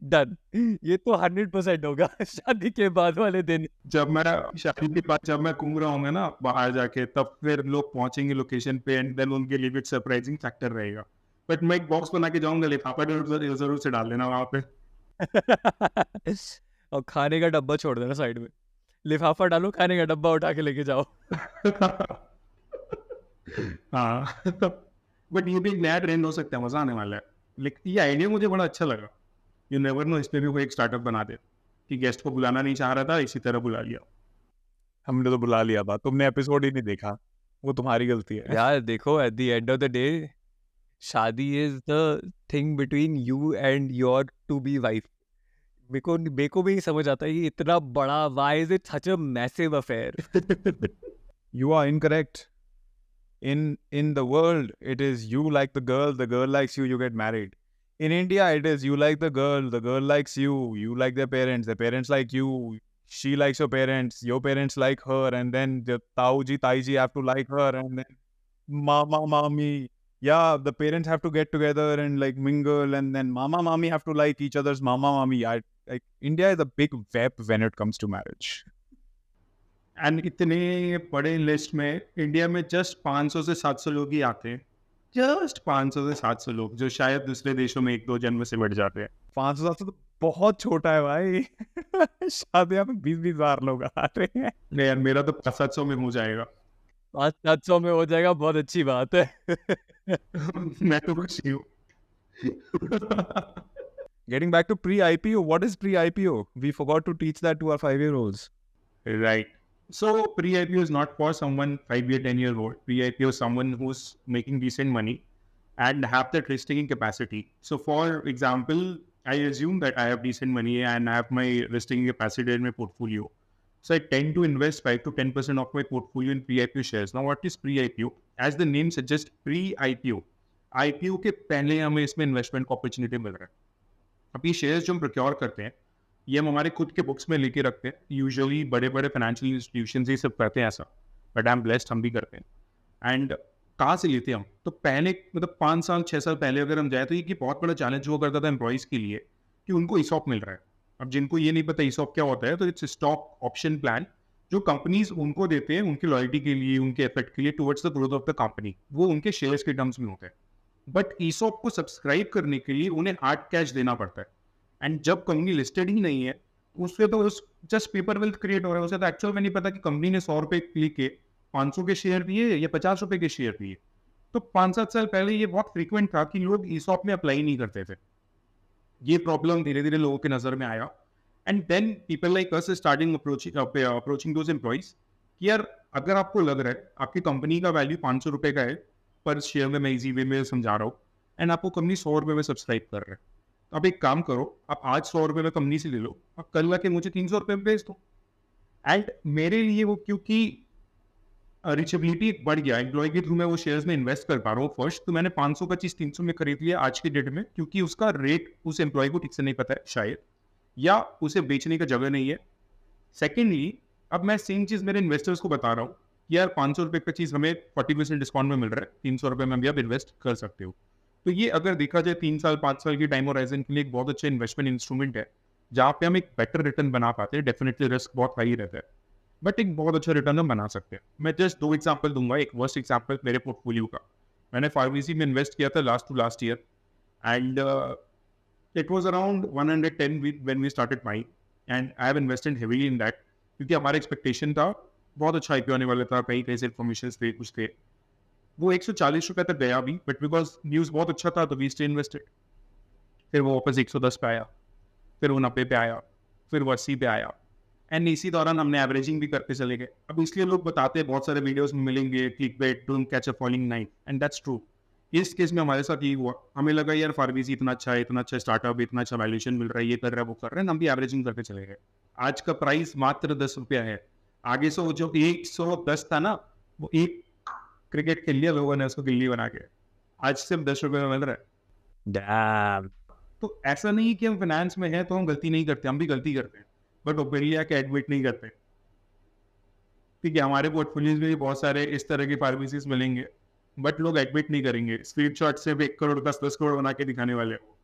done. ये तो 100% होगा शादी के बाद वाले दिन. जब मैं शादी के बाद जब मैं घूम रहा हूँ ना बाहर जाके, तब फिर लोग पहुंचेंगे लोकेशन पे एंड देन उनके लिए भी सरप्राइजिंग फैक्टर रहेगा. बट मैं एक बॉक्स बना के जाऊंगा, लिफाफा जरूर से डाल देना वहां पे. और खाने का डब्बा छोड़ देना साइड में. लिफाफा डालो, खाने का डब्बा उठा के लेके जाओ. हाँ. बट ये भी एक नया ट्रेंड हो सकता है, मजा आने वाला है. लेकिन ये आइडिया मुझे बड़ा अच्छा लगा. यू नेवर नो, इस पे भी कोई एक स्टार्टअप बना दे कि गेस्ट को बुलाना नहीं चाह रहा था, इसी तरह बुला लिया. हमने तो बुला लिया था, तुमने एपिसोड ही नहीं देखा, वो तुम्हारी गलती है. यार देखो, at the end of the day, shaadi is the thing between you and your to be wife. मेरे को भी नहीं समझ आता ये इतना बड़ा, why is it such a massive affair? You are incorrect. In the world, it is you like the girl likes you get married. In India, it is you like the girl likes you like their parents like you, she likes your parents like her, and then the Tauji Taiji have to like her, and then mama mommy, yeah, the parents have to get together and like mingle, and then mama mommy have to like each other's mama mommy. Like India is a big web when it comes to marriage. And इतने बड़े list में India में just 500 से 700 लोग ही आते हैं, just 500 से 700 लोग, जो शायद दूसरे देशों में 1-2 जन्म से बढ़ जाते हैं। 500 तो बहुत छोटा है भाई। शादियां में 20-20 हजार लोग आ रहे हैं। नहीं यार, मेरा तो 700 में हो जाएगा। 500-700 में हो जाएगा, बहुत अच्छी बात है। मैं तो खुशी हूँ। Getting back to pre-IPO, what is pre-IPO? We forgot to teach that to our 5-year-olds. Right. So pre-IPO is not for someone 5-year, 10-year-old. Pre-IPO is someone who's making decent money and have that risk-taking capacity. So for example, I assume that I have decent money and I have my risk-taking capacity in my portfolio. So I tend to invest 5 to 10% of my portfolio in pre-IPO shares. Now what is pre-IPO? As the name suggests, pre-IPO. IPO के पहले हमें इसमें investment को opportunity मिल रहा है। अब ये shares जो हम प्रोक्योर करते हैं, ये हम हमारे खुद के बुक्स में लेके रखते हैं। यूजुअली बड़े बड़े फाइनेंशियल इंस्टीट्यूशन ही सब करते हैं ऐसा, बट आई एम ब्लेस्ड, हम भी करते हैं। एंड कहाँ से लेते हैं हम? तो पहले मतलब 5 साल 6 साल पहले अगर हम जाए तो ये बहुत बड़ा चैलेंज हुआ करता था एम्प्लॉइज़ के लिए कि उनको ईसॉप मिल रहा है। अब जिनको ये नहीं पता ईसॉप क्या होता है, तो इट्स स्टॉक ऑप्शन प्लान जो कंपनीज उनको देते हैं उनकी लॉयल्टी के लिए, उनके इफेक्ट के लिए towards the growth of the company. वो उनके शेयर्स के टर्म्स में होते हैं, बट ईसॉप को सब्सक्राइब करने के लिए उन्हें हार्ड कैश देना पड़ता है। एंड जब कंपनी लिस्टेड ही नहीं है, उससे तो जस्ट पेपर वेल्थ क्रिएट हो रहा है। उसे तो एक्चुअल में नहीं पता कि कंपनी ने 100 रुपये के 500 के शेयर दिए या 50 रुपये के शेयर दिए। तो 5-7 साल पहले ये बहुत फ्रीक्वेंट था कि लोग ईसॉप में अप्लाई नहीं करते थे। ये प्रॉब्लम धीरे धीरे लोगों के नजर में आया, and then people like us starting approaching those employees कि यार अगर आपको लग रहा है आपकी कंपनी का वैल्यू 500 रुपये का है पर शेयर में, मैं इजी वे में समझा रहा हूँ, एंड आपको कंपनी 100 रुपये में सब्सक्राइब कर रहे हैं, तो आप एक काम करो, आप आज 100 रुपये में कंपनी से ले लो, आप कल आके मुझे 300 रुपये में बेच दो। एंड मेरे लिए वो, क्योंकि रिचेबिलिटी बढ़ गया, एम्प्लॉय के थ्रू मैं वो शेयर्स में इन्वेस्ट कर पा रहा हूँ फर्स्ट, तो मैंने 500 का चीज़ 300 में खरीद लिया आज के डेट में, क्योंकि उसका रेट उस एम्प्लॉय को ठीक से नहीं पता है शायद, या उसे बेचने का जगह नहीं है। सेकेंडली, अब मैं सेम चीज़ मेरे इन्वेस्टर्स को बता रहा हूँ कि यार 500 रुपये का चीज़ हमें 40% डिस्काउंट में मिल रहा है, 300 रुपये में भी आप इन्वेस्ट कर सकते हो। तो ये अगर देखा जाए 3 साल 5 साल की टाइम होराइजन के लिए एक बहुत अच्छा इन्वेस्टमेंट इंस्ट्रूमेंट है, जहाँ पे हम एक बेटर रिटर्न बना पाते हैं। डेफिनेटली रिस्क बहुत हाई रहता है, बट एक बहुत अच्छा रिटर्न हम बना सकते हैं। मैं जस्ट 2 एग्जाम्पल दूंगा। एक वर्स्ट एग्जाम्पल मेरे पोर्टफोलियो का, मैंने फार्मेसी में इन्वेस्ट किया था last year, and it was around 110 when we started buying, and I have invested heavily in that, क्योंकि हमारा एक्सपेक्टेशन था बहुत अच्छा आईपीओ आने वाला था, कहीं से इन्फॉर्मेशन थे, कुछ थे। वो 140 रुपये तक गया भी, बट बिकॉज न्यूज़ बहुत अच्छा था तो वी स्टे इन्वेस्टेड। फिर वो वापस 110 पे आया, फिर वो 90 पे आया, फिर वो 80 पे आया, एंड इसी दौरान हमने एवरेजिंग भी करते चले गए। अब इसलिए लोग बताते हैं, बहुत सारे वीडियोस में मिलेंगे, clickbait, don't catch a falling night, and that's true. इस केस में हमारे साथ ये हुआ, हमें लगा यार फार्मेसी इतना अच्छा है, इतना अच्छा स्टार्टअप, इतना अच्छा वैल्यूएशन मिल रहा है, ये कर रहा है, वो कर रहे हैं, हम भी एवरेजिंग करके चले गए। आज का प्राइस मात्र 10 रुपया है, आगे से वो जो 110 था ना, वो एक क्रिकेट खेल लिया लोगों ने उसको गिल्ली बना के, आज सिर्फ 10 रुपये में मिल रहा है। Damn. तो ऐसा नहीं कि हम फाइनेंस में हैं तो हम गलती नहीं करते, हम भी गलती करते हैं, बट ओपनली आके एडमिट नहीं करते। ठीक है, हमारे पोर्टफोलियोज में भी बहुत सारे इस तरह के फार्मेसीज मिलेंगे, बट लोग एडमिट नहीं करेंगे, स्क्रीनशॉट से 1 करोड़ 10 करोड़ बना के दिखाने वाले हो,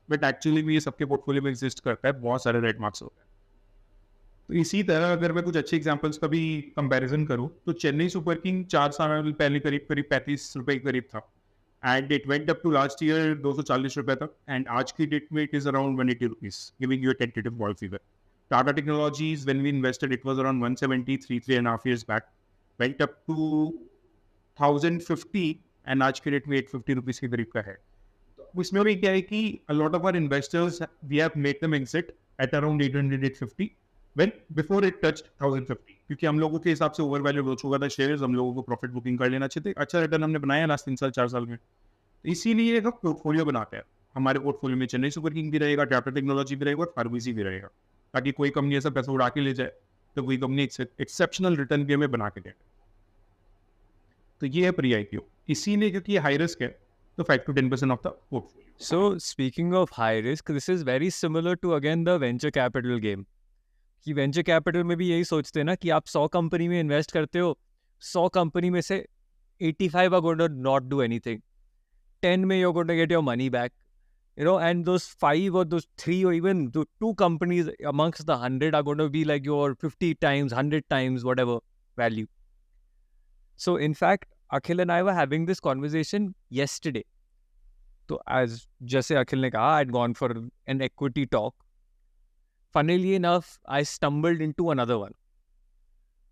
बट एक्चुअली भी ये सबके पोर्टफोलियो में एग्जिस्ट करता है, बहुत सारे रेड मार्क्स होते हैं। तो इसी तरह अगर मैं कुछ अच्छे एग्जांपल्स का भी कंपैरिजन करूं, तो चेन्नई सुपर किंग 4 साल पहले करीब 35 रुपए के करीब था, and it went up to last year 240 रुपए तक, एंड आज की डेट में it is around 180 rupees, giving you a tentative ball figure. Tata Technologies, when we invested, it was around 170 3.5 years back, went up to 1050, and आज की date में 850 rupees के करीब का है। तो इसमें भी क्या है कि a lot of our investors, we have made them exit at around 800-850 when before it touched 1050, क्योंकि हम लोगों के हिसाब से ओवर वैल्यू हो चुका था शेयर्स, हम लोगों को प्रॉफिट बुकिंग कर लेना चाहिए, अच्छा रिटर्न हमने बनाया लास्ट 3 साल 4 साल में। तो इसीलिए हम पोर्टफोलियो बनाते हैं, हमारे पोर्टफोलियो में चेन्नई सुपर किंग भी रहेगा, कैपिटल टेक्नोलॉजी भी रहेगा और फार्मेसी भी रहेगा, ताकि कोई कंपनी ऐसा पैसा उड़ा के ले जाए तो कोई कंपनी एक्सेप्शनल रिटर्न भी हमें बना के दे। तो ये है प्री आईपीओ। इसीलिए क्योंकि ये हाई रिस्क है तो 5 to 10% of the portfolio. So speaking of high risk, this is very similar to again the venture capital game. कि वेंचर कैपिटल में भी यही सोचते हैं ना कि आप 100 कंपनी में इन्वेस्ट करते हो, 100 कंपनी में से 85 are going to not do anything, 10 में you're going to get your money back, you know, and those 5 or those 3 or even the 2 companies amongst the 100 are going to be like your 50 times, 100 times whatever value. So in fact, Akhil and I were having this conversation yesterday. So as जैसे Akhil ने कहा, I'd gone for an equity talk. Funnily enough, I stumbled into another one.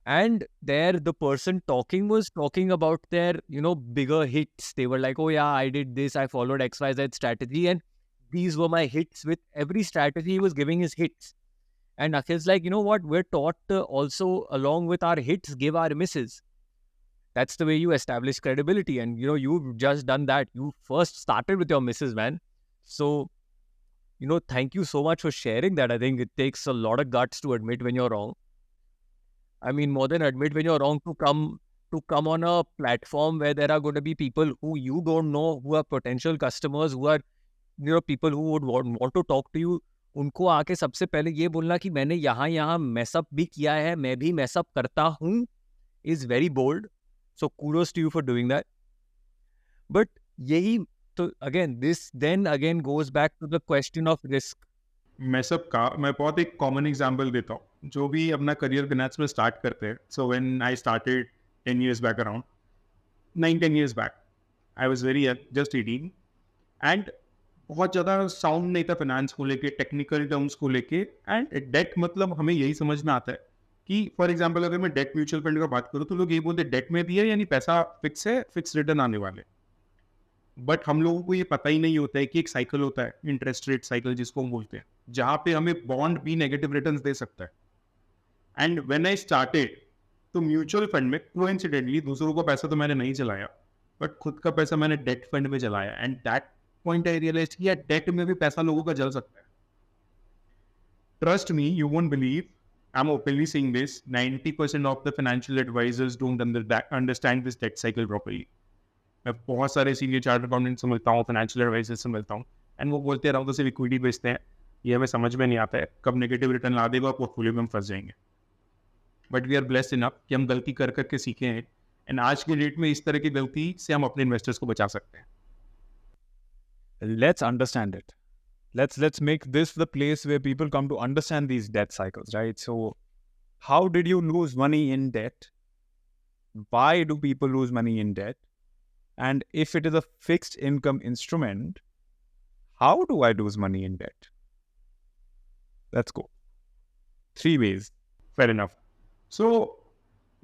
And there the person talking was talking about their, you know, bigger hits. They were like, oh yeah, I did this, I followed XYZ strategy, and these were my hits. With every strategy he was giving his hits. And Akhil's like, you know what, we're taught to also, along with our hits, give our misses. That's the way you establish credibility. And, you know, you've just done that. You first started with your misses, man. So, you know, thank you so much for sharing that. I think it takes a lot of guts to admit when you're wrong. I mean, more than admit when you're wrong, to come on a platform where there are going to be people who you don't know, who are potential customers, who are, you know, people who would want to talk to you. उनको आके सबसे पहले ये बोलना कि मैंने यहाँ mess up भी किया है, मैं भी मैसअप करता हूँ, is very bold. So kudos to you for doing that. But यही तो again, this then again goes back to the question of risk. मैसअप का मैं बहुत एक कॉमन एग्जांपल देता हूँ। जो भी अपना करियर फाइनेंस में स्टार्ट करते हैं, so when I started 10 years back, around 9-10 years back, I was very just 18 and बहुत ज़्यादा साउंड नहीं था फाइनेंस को लेके, टेक्निकल टर्म्स को लेके। एंड डेट मतलब हमें यही समझ में आता है कि फॉर एग्जांपल अगर मैं डेट म्यूचुअल फंड का बात करूँ तो लोग यही बोलते हैं डेट में भी है, यानी पैसा फिक्स है, फिक्स रिटर्न आने वाले। बट हम लोगों को ये पता ही नहीं होता है कि एक साइकिल होता है, इंटरेस्ट रेट साइकिल जिसको हम बोलते हैं, जहाँ पे हमें बॉन्ड भी नेगेटिव रिटर्न्स दे सकता है। एंड व्हेन आई स्टार्टेड, तो म्यूचुअल फंड में कोइंसिडेंटली दूसरों का पैसा तो मैंने नहीं चलाया, बट खुद का पैसा मैंने डेट फंड में चलाया। And that point I realise कि यार डेट में भी पैसा लोगों का जल सकता है। Trust me, you won't believe, I'm openly saying this, 90% of the financial advisors don't understand this debt cycle properly. मैं बहुत सारे सीनियर चार्टर्ड अकाउंटेंट से मिलता हूँ, फाइनेंशियल एडवाइजर से मिलता हूँ, एंड वो बोलते हैं तो सिर्फ इक्विटी बेचते हैं, ये हमें समझ में नहीं आता है, कब नेगेटिव रिटर्न ला देगा पोर्टफोलियो में हम फंस जाएंगे। But we are blessed enough कि हम गलती कर करके सीखे हैं, एंड आज के डेट में इस तरह की गलती से हम अपने इन्वेस्टर्स को बचा सकते हैं। Let's understand it. Let's make this the place where people come to understand these debt cycles, right? So how did you lose money in debt? Why do people lose money in debt? And if it is a fixed income instrument, how do I lose money in debt? Let's go. 3 ways. Fair enough. So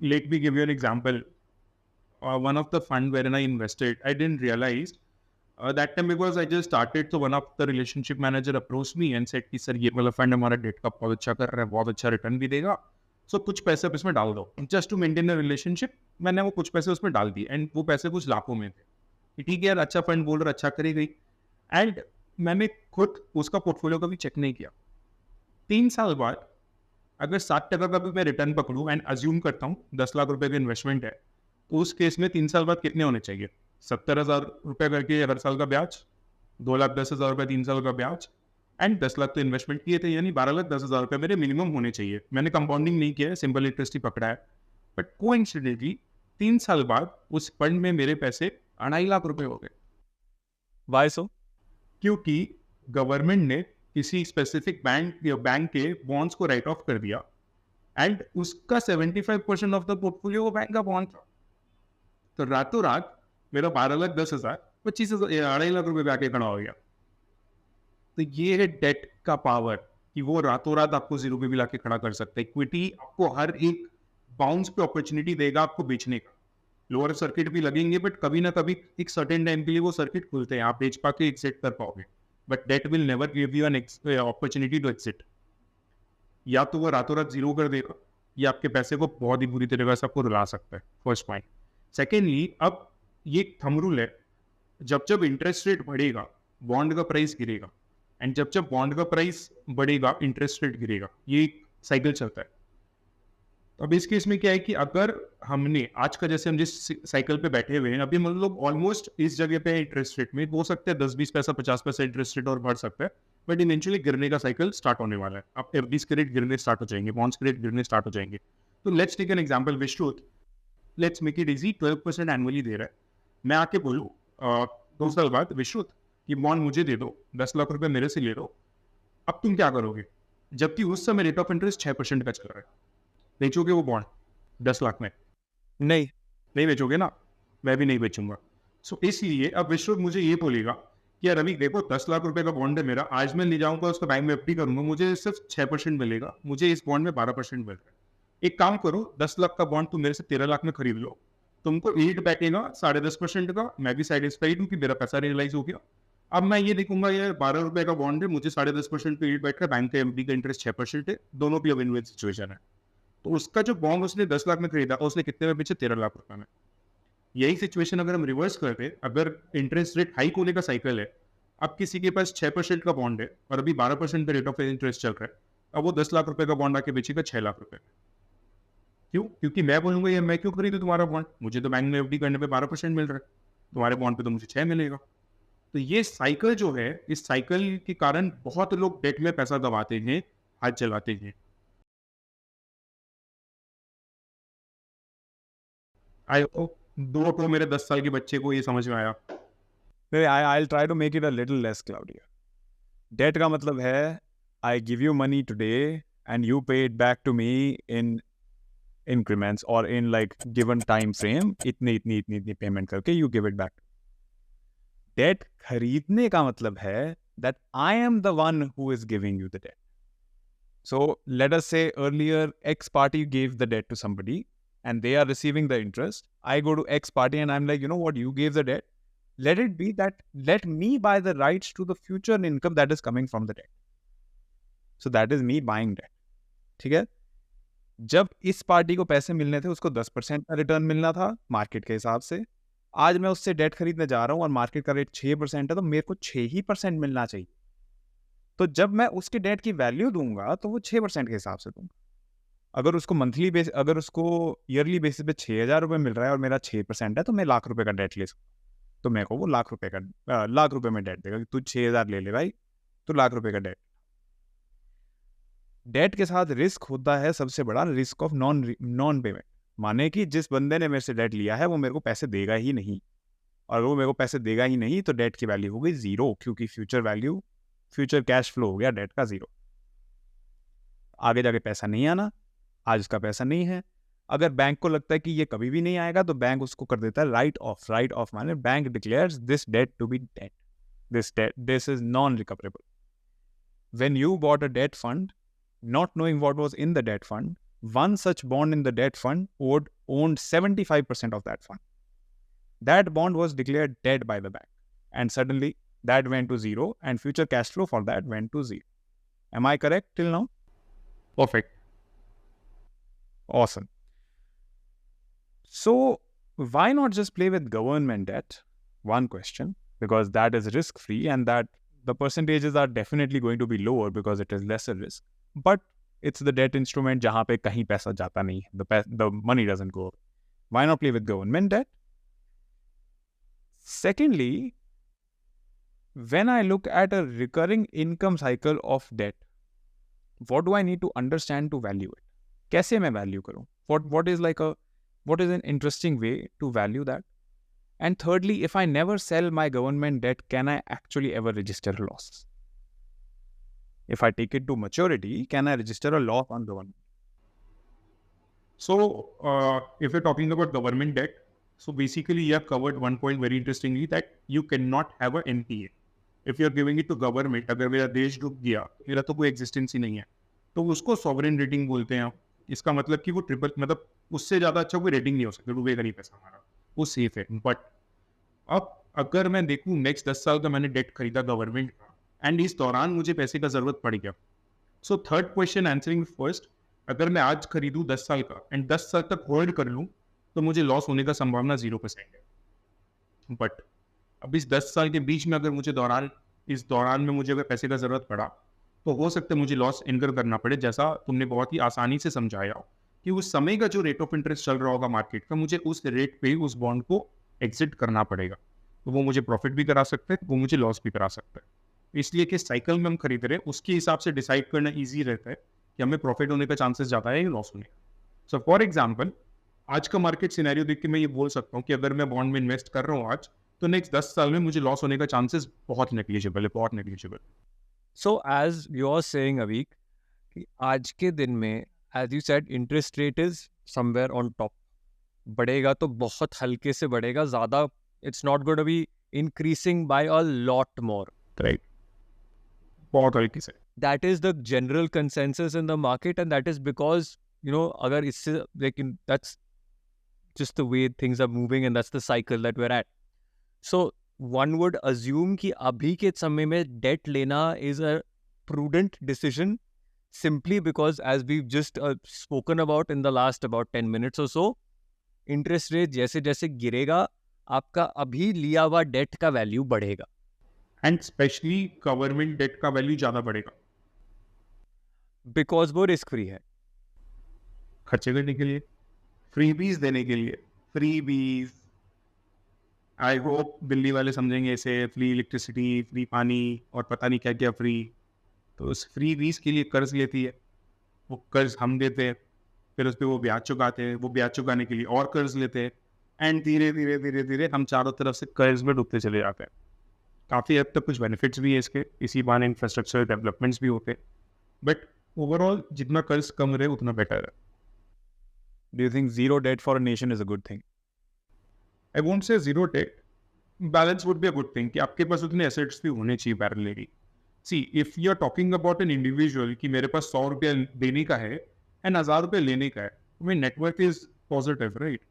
let me give you an example. One of the fund wherein I invested, I didn't realize that time because I just started, so one of the relationship manager approached me and said कि sir ये वाला fund हमारा date का बहुत अच्छा कर रहा है, बहुत अच्छा रिटर्न भी देगा, सो कुछ पैसे इसमें डाल दो, just to maintain a relationship. मैंने वो कुछ पैसे उसमें डाल दिए, एंड वो पैसे कुछ लाखों में थे। ठीक है यार, अच्छा फंड बोल रहा, अच्छा करेगी। एंड मैंने खुद उसका पोर्टफोलियो का भी चेक नहीं किया। 3 साल बाद अगर 7% का भी मैं रिटर्न पकड़ूँ एंड अज्यूम करता हूँ 10 लाख रुपए का इन्वेस्टमेंट है, तो उस केस में 3 साल बाद कितने होने चाहिए? 70,000 रुपये करके हर साल का ब्याज, 2,10,000 रुपये 3 साल का ब्याज, एंड 10 लाख तो इन्वेस्टमेंट किए थे, यानी 12,10,000 रुपये मेरे मिनिमम होने चाहिए। मैंने कंपाउंडिंग नहीं किया है, सिंपल इंटरेस्ट ही पकड़ा है। बट कोइंसिडेंटली 3 साल बाद उस फंड में मेरे पैसे 2.5 लाख रुपए हो गए। Why so? क्योंकि गवर्नमेंट ने किसी स्पेसिफिक बैंक के बॉन्ड्स को राइट ऑफ कर दिया, एंड उसका 75% ऑफ द पोर्टफोलियो बैंक का बॉन्ड था। तो रातों रात मेरा 12,10,000 25,000 2.5 लाख रुपए पे आके खड़ा हो गया। तो ये है डेट का पावर, कि वो रातों रात आपको जीरो पे भी लाके खड़ा कर सकता है। इक्विटी आपको हर एक बाउंस पे अपॉर्चुनिटी देगा आपको बेचने का। लोअर सर्किट भी लगेंगे, बट कभी ना कभी एक सर्टेन टाइम के लिए वो सर्किट खुलते हैं, आप बेच पाके एग्जिट कर पाओगे। But debt will never give you an opportunity to exit. या तो वो रातों रात जीरो कर देगा, या आपके पैसे को बहुत ही बुरी तरीके से आपको रुला सकता है। First point. सेकेंडली, अब ये थंब रूल है, जब जब इंटरेस्ट रेट बढ़ेगा बॉन्ड का प्राइस गिरेगा, एंड जब जब बॉन्ड का प्राइस बढ़ेगा इंटरेस्ट रेट गिरेगा, ये साइकिल चलता है। अब इस केस में क्या है कि अगर हमने आज का, जैसे हम जिस साइकिल पे बैठे हुए हैं अभी, मतलब ऑलमोस्ट इस जगह पे इंटरेस्ट रेट में हो सकता है 10-20 पैसा 50 पैसा इंटरेस्ट रेट और बढ़ सकता है, बट इवेंचुअली गिरने का साइकिल स्टार्ट होने वाला है। अब एफडीज के रेट गिरने स्टार्ट हो जाएंगे, बॉन्ड्स के रेट गिरने स्टार्ट हो जाएंगे। तो let's take an example, Vishrut, let's make it easy, 12% annually दे रहा है। मैं आके बोलूँ 2 साल बाद, विश्रुत ये बॉन्ड मुझे दे दो, 10 लाख रुपए मेरे से ले लो, अब तुम क्या करोगे? जबकि उस समय रेट ऑफ इंटरेस्ट 6% का चल रहा है। बेचोगे वो बॉन्ड 10 लाख में? नहीं, नहीं बेचोगे ना, मैं भी नहीं बेचूंगा। सो इसलिए अब विश्व मुझे ये बोलेगा कि यार अभी देखो 10 लाख रुपए का बॉन्ड है मेरा, आज मैं ले जाऊंगा उसको बैंक में एफडी करूंगा, मुझे सिर्फ 6% मिलेगा, मुझे इस बॉन्ड में 12% मिल रहा है। एक काम करो, 10 लाख का बॉन्ड तुम मेरे से 13 लाख में खरीद लो, तुमको ईट बैठेगा 10.5% का, मैं भी सेटिस्फाइड हूँ कि मेरा पैसा रियलाइज हो गया। अब मैं ये देखूंगा यार 12 रुपए का बॉन्ड है, मुझे 10.5% पे ईट बैठ रहा है, बैंक का एफडी का इंटरेस्ट 6% है, दोनों की विन विन सिचुएशन है। तो उसका जो बॉन्ड उसने 10 लाख में खरीदा, उसने कितने में बेचे? 13 लाख रुपए में। यही सिचुएशन अगर हम रिवर्स करते, अगर इंटरेस्ट रेट हाइक होने का साइकिल है, अब किसी के पास 6% का बॉन्ड है और अभी 12% पे रेट ऑफ इंटरेस्ट चल रहा है, अब वो 10 लाख रुपए का बॉन्ड आके बेचेगा 6 लाख रुपए में। क्यों? क्योंकि मैं बोलूंगा यार मैं क्यों खरीदूं तुम्हारा बॉन्ड, मुझे तो बैंक में एफडी करने पे 12% मिल रहा है, तुम्हारे बॉन्ड पे तो मुझे 6 मिलेगा। तो ये साइकिल जो है, इस साइकिल के कारण बहुत लोग डेट में पैसा दबाते हैं, हाथ चलाते हैं। आई होप दो तो मेरे 10 साल के बच्चे को ये समझ में आया। I'll try to make it a little less cloudier. Debt का मतलब है I give you money today and you pay it back to me in increments or in like given time frame, इतनी payment करके you give it back. Debt खरीदने का मतलब है that I am the one who is giving you the debt. So let us say earlier X party gave the debt to somebody and they are receiving the interest. I go to X party and I'm like, you know what, you gave the debt. Let it be that let me buy the rights to the future income that is coming from the debt. So that is me buying debt. ठीक है? जब इस party को पैसे मिलने थे उसको 10% का रिटर्न मिलना था मार्केट के हिसाब से, आज मैं उससे डेट खरीदने जा रहा हूँ और मार्केट का रेट 6% है, तो मेरे को 6% मिलना चाहिए। तो जब मैं उसके डेट की वैल्यू दूंगा तो वो 6% के हिसाब से दूंगा। अगर उसको मंथली बेस, अगर उसको ईयरली बेसिस पे 6,000 रुपये मिल रहा है और मेरा 6% है, तो मैं लाख रुपए का डेट ले सकता हूँ। तो मेरे को वो लाख रुपए में डेट देगा कि तू 6,000 ले ले भाई, तो लाख रुपए का डेट। डेट के साथ रिस्क होता है सबसे बड़ा, रिस्क ऑफ नॉन पेमेंट। माने कि जिस बंदे ने मेरे से डेट लिया है वो मेरे को पैसे देगा ही नहीं, और वो मेरे को पैसे देगा ही नहीं तो डेट की वैल्यू हो गई 0, क्योंकि फ्यूचर कैश फ्लो हो गया डेट का 0। आगे जाके पैसा नहीं आना, आज उसका पैसा नहीं है। अगर बैंक को लगता है कि ये कभी भी नहीं आएगा तो बैंक उसको कर देता है राइट ऑफ माने bank declares this debt to be debt, this is non recoverable. When you bought a debt fund not knowing what was in the debt fund, one such bond in the debt fund owned 75% of that fund. That bond was declared dead by the bank, and suddenly that went to 0 and future cash flow for that went to 0. Am I correct till now? Perfect. Awesome. So why not just play with government debt? One question, because that is risk free and that the percentages are definitely going to be lower because it is lesser risk. But it's the debt instrument जहाँ पे कहीं पैसा जाता नहीं है, the money doesn't go away. Why not play with government debt? Secondly, when I look at a recurring income cycle of debt, what do I need to understand to value it? कैसे मैं value करूँ? What is an interesting way to value that? And thirdly, if I never sell my government debt, can I actually ever register a loss? If I take it to maturity, can I register a loss on government? So, if you're talking about government debt, so basically you have covered one point very interestingly, that you cannot have a NPA. If you're giving it to government, अगर मेरा देश डूब गया, मेरा तो कोई existence ही नहीं है, तो उसको सॉवरेन रेटिंग बोलते हैं। इसका मतलब कि वो ट्रिपल, मतलब उससे ज़्यादा अच्छा कोई रेटिंग नहीं हो सकता, डूबेगा नहीं पैसा हमारा, वो सेफ है। बट अब अगर मैं देखूँ नेक्स्ट 10 साल का मैंने डेट खरीदा गवर्नमेंट का, एंड इस दौरान मुझे पैसे का जरूरत पड़ गया, so third question answering first, अगर मैं आज खरीदूं 10 साल का एंड 10 साल तक होल्ड कर लूं, तो मुझे लॉस होने का संभावना 0% है। बट अब इस 10 साल के बीच में अगर मुझे दौरान इस दौरान में मुझे अगर पैसे का ज़रूरत पड़ा तो हो सकता है मुझे लॉस इनकर करना पड़े, जैसा तुमने बहुत ही आसानी से समझाया हो कि उस समय का जो रेट ऑफ इंटरेस्ट चल रहा होगा मार्केट का, मुझे उस रेट पे उस बॉन्ड को एग्जिट करना पड़ेगा। तो वो मुझे प्रॉफिट भी करा सकते हैं, वो मुझे लॉस भी करा सकता है। इसलिए कि साइकिल में हम खरीद रहे हैं उसके हिसाब से डिसाइड करना ईजी रहता है कि हमें प्रॉफिट होने का चांसेस ज़्यादा है या लॉस होने का। सो फॉर एग्जाम्पल, आज का मार्केट सिनेरियो देख के मैं ये बोल सकता हूँ कि अगर मैं बॉन्ड में इन्वेस्ट कर रहा हूँ आज, तो नेक्स्ट 10 साल में मुझे लॉस होने का चांसेस बहुत नेग्लिजिबल है, बहुत negligible. So as you're saying, Aveek, कि आज के दिन में, as you said, interest rate is somewhere on top. बढ़ेगा तो बहुत हल्के से बढ़ेगा, ज़्यादा it's not going to be increasing by a lot more. Right, बहुत हल्की से। That is the general consensus in the market, and that is because, you know, अगर इससे लेकिन that's just the way things are moving and that's the cycle that we're at. So one would assume कि अभी के समय में debt लेना is a prudent decision simply because, as we've just spoken about in the last about 10 minutes or so, interest rate जैसे जैसे गिरेगा आपका अभी लिया हुआ debt का value बढ़ेगा, एंड स्पेशली गवर्नमेंट डेट का वैल्यू ज़्यादा बढ़ेगा because वो risk free है. खर्चे करने के लिए, फ्रीबीज देने के लिए। फ्रीबीज, आई होप दिल्ली वाले समझेंगे इसे, फ्री इलेक्ट्रिसिटी, फ्री पानी और पता नहीं क्या क्या फ्री। तो उस फ्रीबीज के लिए कर्ज लेती है, वो कर्ज हम देते हैं, फिर उस पर वो ब्याज चुकाते हैं, वो ब्याज चुकाने के लिए और कर्ज लेते हैं, एंड धीरे धीरे धीरे धीरे हम चारों तरफ से कर्ज में डूबते चले जाते हैं। काफ़ी हद तक कुछ बेनिफिट्स भी है इसके, इसी बहाने इंफ्रास्ट्रक्चर डेवलपमेंट्स भी होते हैं, बट ओवरऑल जितना कर्ज कम रहे उतना बेटर है। Do you think zero debt for a nation is a good thing? I won't say zero debt. Balance would be a good thing कि आपके पास उतने assets भी होने चाहिए parallelly. See, if you are talking about an individual कि मेरे पास 100 रुपया देने का है and 1000 रुपया लेने का है, I mean network is positive, right?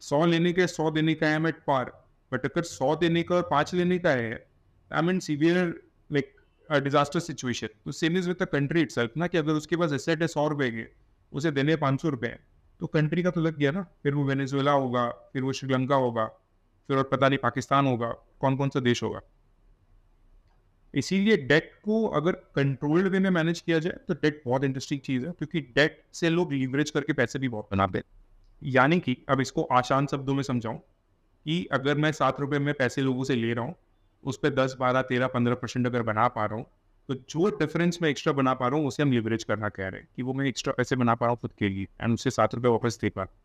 100 लेने का है, 100 देने का है, I'm at par. But अगर 100 देने का और 5 लेने का है, I'm in severe like a disaster situation. तो same is with the country itself ना, कि अगर उसके पास asset है 100 रुपए के, उसे देने 500 रुपए, तो कंट्री का तो लग गया ना। फिर वो वेनेजुएला होगा, फिर वो श्रीलंका होगा, फिर और पता नहीं पाकिस्तान होगा, कौन कौन सा देश होगा। इसीलिए डेट को अगर कंट्रोल्ड वे में मैनेज किया जाए तो डेट बहुत इंटरेस्टिंग चीज़ है, क्योंकि डेट से लोग लीवरेज करके पैसे भी बहुत बनाते हैं। यानी कि अब इसको आसान शब्दों में समझाऊं कि अगर मैं 7 रुपये में पैसे लोगों से ले रहा हूँ, उस पर 10, 12, 13, 15% अगर बना पा रहा हूँ, तो जो डिफरेंस मैं एक्स्ट्रा बना पा रहा हूँ उसे हम लिवरेज करना कह रहे हैं कि वो मैं एक्स्ट्रा पैसे बना पा रहा हूँ खुद के लिए एंड उससे 7 रुपये वापस दे पा रहा हूँ।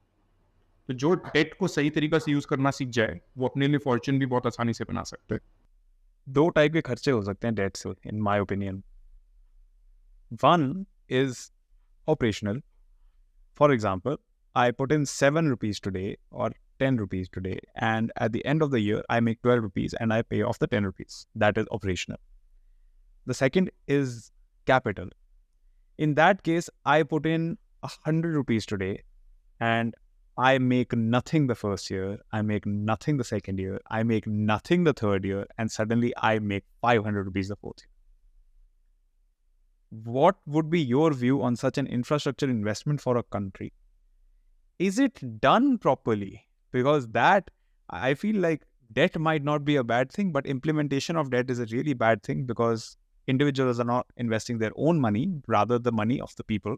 तो जो डेट को सही तरीका से यूज करना सीख जाए वो अपने लिए फॉर्चून भी बहुत आसानी से बना सकते हैं। दो टाइप के खर्चे हो सकते हैं डेट से, in my opinion. One is operational. For example, I put in 7 rupees today or 10 rupees today, and at the end of the year I make 12 rupees and I pay off the 10 rupees. That is operational. The second is capital. In that case, I put in 100 rupees today and I make nothing the first year, I make nothing the second year, I make nothing the third year, and suddenly I make 500 rupees the fourth year. What would be your view on such an infrastructure investment for a country? Is it done properly? Because that, I feel like debt might not be a bad thing, but implementation of debt is a really bad thing because individuals are not investing their own money, rather the money of the people.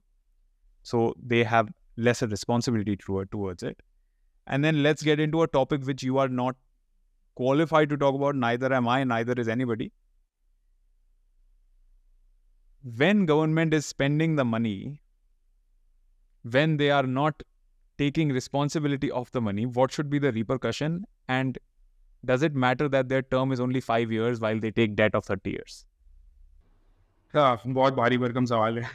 So they have lesser responsibility towards it. And then let's get into a topic which you are not qualified to talk about. Neither am I, neither is anybody. When government is spending the money, when they are not taking responsibility of the money, what should be the repercussion? And does it matter that their term is only 5 years while they take debt of 30 years? हाँ, बहुत भारी भरकम सवाल है।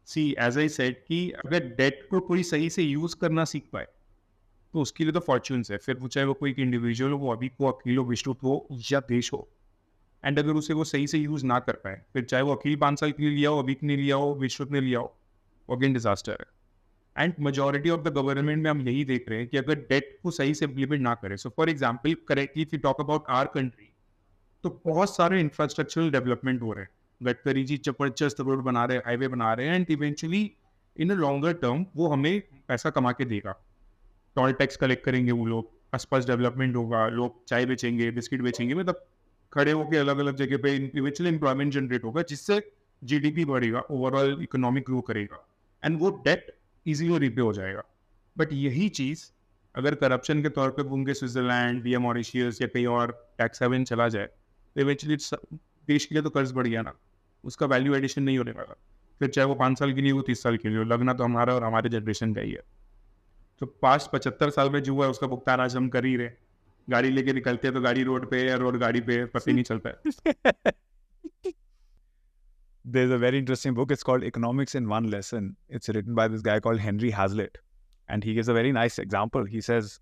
सी as I said कि अगर date को कोई सही से यूज करना सीख पाए तो उसके लिए तो फॉर्च्यून्स है। फिर वो चाहे वो कोई इंडिविजुअल हो, वो अभी को अखिल हो, विष्णु हो या देश हो, एंड अगर उसे वो सही से यूज ना कर पाए, फिर चाहे वो अखिल 5 साल के लिए लिया हो, अभी ने लिया हो, विष्णु ने लिया हो, अगेन डिजास्टर है। And majority of the government में हम यही देख रहे हैं कि अगर डेट को सही से इम्प्लीमेंट ना करें। So for example, correctly if you talk about our country, तो बहुत सारे इंफ्रास्ट्रक्चरल डेवलपमेंट हो रहे हैं। गडकरी जी जबरदस्त रोड बना रहे हैं, हाईवे बना रहे हैं, and eventually in a longer term वो हमें पैसा कमा के देगा। टोल टैक्स कलेक्ट करेंगे वो लोग, आसपास डेवलपमेंट होगा, लोग चाय बेचेंगे, बिस्किट बेचेंगे, मतलब खड़े होकर अलग अलग जगह पे इवेंचुअली एम्प्लॉयमेंट जनरेट होगा, जिससे जीडीपी बढ़ेगा, ओवरऑल इकोनॉमिक ग्रो करेगा, एंड वो डेट इजीली रिपे हो जाएगा. बट यही चीज़ अगर करप्शन के तौर पे घूम के स्विट्जरलैंड या मॉरिशियस या कहीं और टैक्स हेवन चला जाए, तो इवेंचुअली देश के लिए तो कर्ज बढ़ गया ना, उसका वैल्यू एडिशन नहीं होने वाला. फिर चाहे वो 5 साल के लिए हो, 30 साल के लिए हो, लगना तो हमारा और हमारे जनरेशन का ही है. तो पास्ट 75 साल में जो हुआ है उसका भुगतान आज हम कर ही रहे. गाड़ी लेके निकलते हैं तो गाड़ी रोड पे या रोड गाड़ी पे, पता ही नहीं चलता है. There's a very interesting book. It's called Economics in One Lesson. It's written by this guy called Henry Hazlitt. And he gives a very nice example. He says,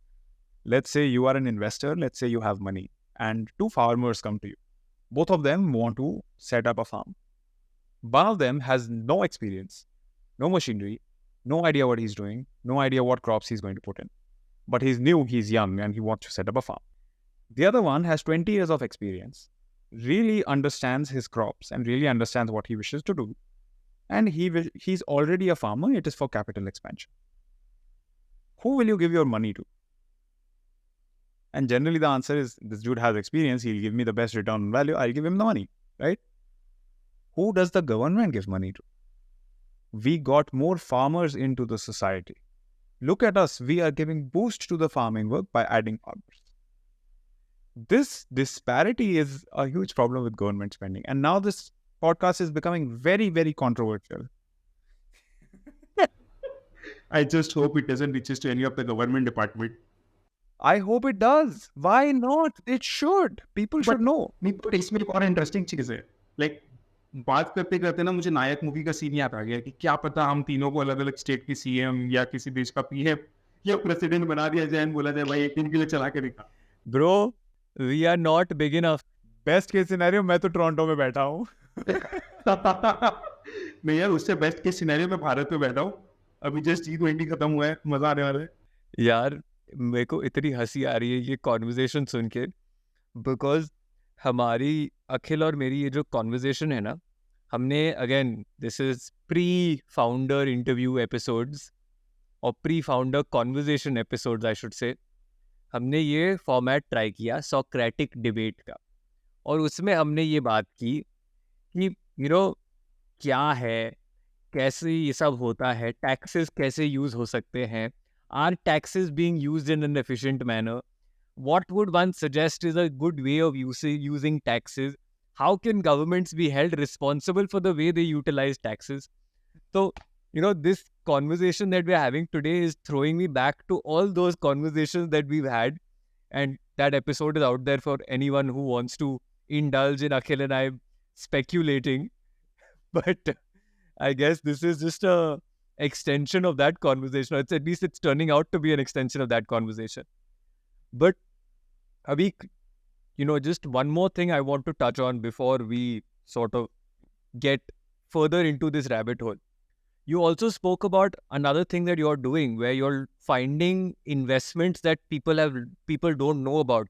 let's say you are an investor, let's say you have money, and two farmers come to you. Both of them want to set up a farm. One of them has no experience, no machinery, no idea what he's doing, no idea what crops he's going to put in. But he's new, he's young, and he wants to set up a farm. The other one has 20 years of experience, really understands his crops and really understands what he wishes to do. And he's already a farmer, it is for capital expansion. Who will you give your money to? And generally the answer is, this dude has experience, he'll give me the best return on value, I'll give him the money, right? Who does the government give money to? We got more farmers into the society. Look at us, we are giving boost to the farming work by adding farmers. This disparity is a huge problem with government spending. And now this podcast is becoming very, very controversial. I just hope it doesn't reach to any of the government department. I hope it does. Why not? It should. People should know. नहीं, but इसमें एक और interesting चीज़ है. Like बात करते करते ना मुझे नायक मूवी का सीन याद आ गया कि क्या पता हम तीनों को अलग अलग स्टेट की सीएम या किसी देश का पीएम या प्रेसिडेंट बना दिया जाए, बोला जाए भाई एक दिन के लिए चला के दिखा. Bro, we are not big enough. Best case scenario, मैं तो टोरंटो में बैठा हूँ. नहीं यार, उससे बेस्ट केस सिनेरियो में भारत में बैठा हूँ. अभी जस्ट G20 खत्म हुआ है, मजा आने वाला है. यार मेरे को इतनी हंसी आ रही है ये कॉन्वर्जेशन सुन के, बिकॉज हमारी अखिल और मेरी ये जो कॉन्वर्जेशन है ना, हमने again this is pre founder interview episodes और pre founder conversation episodes I should say, हमने ये फॉर्मेट ट्राई किया सोक्रेटिक डिबेट का, और उसमें हमने ये बात की कि क्या है, कैसे ये सब होता है, टैक्सेस कैसे यूज हो सकते हैं, are taxes being used in an efficient manner, what would one suggest is a good way of using taxes, how can governments be held responsible for the way they utilise taxes. तो this conversation that we're having today is throwing me back to all those conversations that we've had, and that episode is out there for anyone who wants to indulge in Akhil and I speculating. But I guess this is just a extension of that conversation. At least it's turning out to be an extension of that conversation. But Aveek, just one more thing I want to touch on before we sort of get further into this rabbit hole. You also spoke about another thing that you're doing where you're finding investments that people don't know about.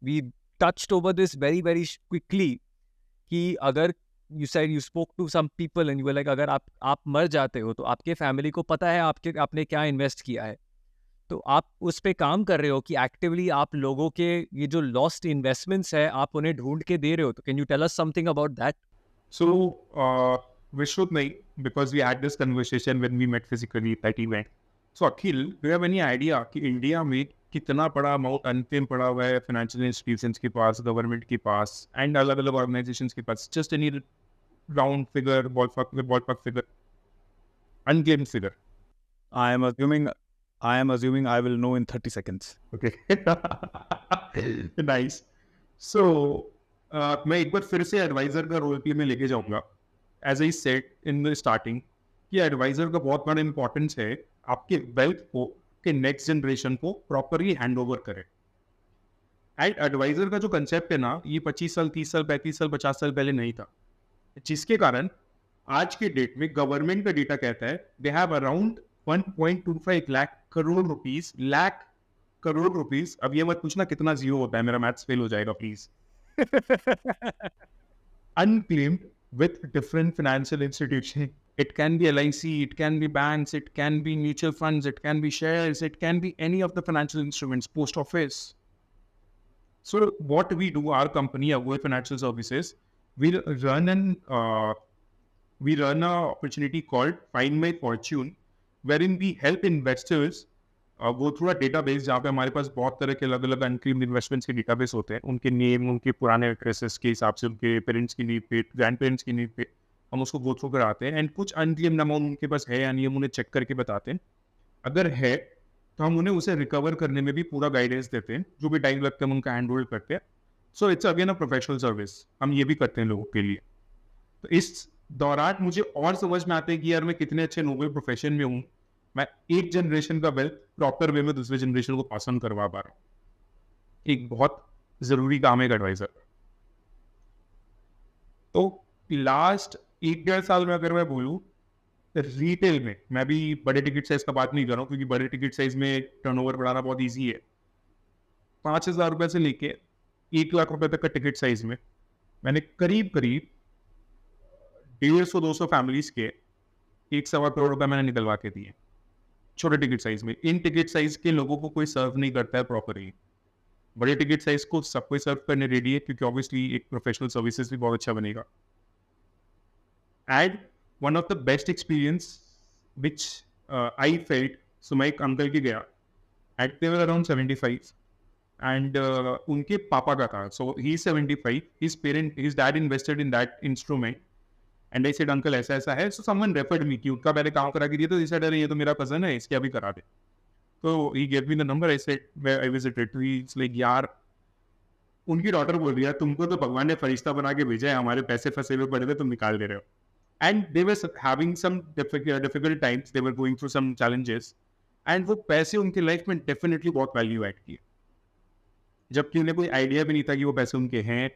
We touched over this very, very quickly. कि अगर you said you spoke to some people and you were like, अगर आप मर जाते हो तो आपके family को पता है आपने क्या इन्वेस्ट किया है, तो आप उस पे काम कर रहे हो कि एक्टिवली आप लोगों के ये जो लॉस्ट इन्वेस्टमेंट्स है आप उन्हें ढूंढ के दे रहे हो. तो can you tell us something about that? So we should know, because we had this conversation when we met physically at that event. So Akhil, do you have any idea कि India में कितना बड़ा amount unclaim पड़ा हुआ है financial institutions के पास, government के पास, and अलग अलग ऑर्गेनाइजेशंस के पास? Just any round figure, ballpark figure, unclaimed figure. I am assuming I will know in 30 seconds. Okay. Nice. So मैं एक बार फिर से एडवाइजर का रोल प्ले में लेके जाऊंगा. As I said in the starting कि एडवाइजर का बहुत बड़ा इंपॉर्टेंस है आपके वेल्थ को के नेक्स्ट जनरेशन को प्रॉपरली हैंड ओवर करे. एंड एडवाइजर का जो कंसेप्ट है ना, ये 25 साल 30 साल 35 साल 50 साल पहले नहीं था, जिसके कारण आज के डेट में गवर्नमेंट का डेटा कहता है they have around 1.25 lakh crore rupees. अब ये मत पूछना कितना जीरो होता है, मेरा मैथ्स फेल हो जाएगा please. unclaimed with different financial institutions It can be LIC, it can be banks, it can be mutual funds, it can be shares, it can be any of the financial instruments, post office. So what we do, our company, Agoi Financial Services, we run an opportunity called Find My Fortune, wherein we help investors go through a database जहाँ पे हमारे पास बहुत तरह के अलग अलग unclaimed investments के database होते हैं, उनके नेम, उनके पुराने एड्रेसेस के हिसाब से, उनके पेरेंट्स की नीड पे, ग्रैंड पेरेंट्स की नीड पे हम उसको गो थ्रू कराते हैं, एंड कुछ अनक्लेम्ड अमाउंट उनके पास है या नहीं हम उन्हें चेक करके बताते हैं. अगर है तो हम उन्हें उसे रिकवर करने में भी पूरा गाइडेंस देते हैं, जो भी टाइम लगता है हम उनका हैंड होल्ड करते हैं. So it's again a professional service, हम ये भी करते हैं लोगों के लिए. तो इस दौरान मुझे और समझ में आता है कि यार मैं कितने अच्छे नोबल प्रोफेशन में हूँ. मैं एक जनरेशन का वेल्थ प्रॉपर वे में दूसरे जनरेशन को पास ऑन करवा पा रहा हूँ. एक बहुत जरूरी काम है एक एडवाइजर. तो लास्ट 1-1.5 साल में अगर मैं बोलूँ, रिटेल में मैं भी बड़े टिकट साइज का बात नहीं कर रहा हूँ, क्योंकि बड़े टिकट साइज में टर्नओवर बढ़ाना बहुत ईजी है. 5,000 रुपए से लेके 1 लाख रुपए तक का टिकट साइज में मैंने करीब करीब 150-200 फैमिलीज के 1-1.25 करोड़ रुपए मैंने निकलवा के दिए, छोटे टिकट साइज में. इन टिकट साइज के लोगों को कोई सर्व नहीं करता है प्रॉपरली. बड़े टिकट साइज को सब कोई सर्व करने रेडी है, क्योंकि ऑब्वियसली एक प्रोफेशनल सर्विसेज भी बहुत अच्छा बनेगा. And one of the best experience which I felt, so मैं एक अंकल के गया, at they were around 75, and उनके पापा का था. So he 75, his dad invested in that instrument, and I said uncle ऐसा ऐसा है. सो समवन रेफर्ड मी कि उनका मैंने काम करा के दिया, तो ही सेड अरे ये तो मेरा कजन है, इसके अभी करा दे. तो he gave me the number. I said I visited, तो ही इट्स लाइक यार, उनकी डॉटर बोल रही है तुमको तो भगवान ने फरिश्ता बना के भेजा है, हमारे पैसे फंसे हुए पड़े थे, तुम निकाल दे रहे हो. And they were having some difficult times, they were going through some challenges, and वो पैसे उनकी लाइफ में डेफिनेटली बहुत वैल्यू ऐड किए, जबकि उन्हें कोई आइडिया भी नहीं था कि वो पैसे उनके हैं,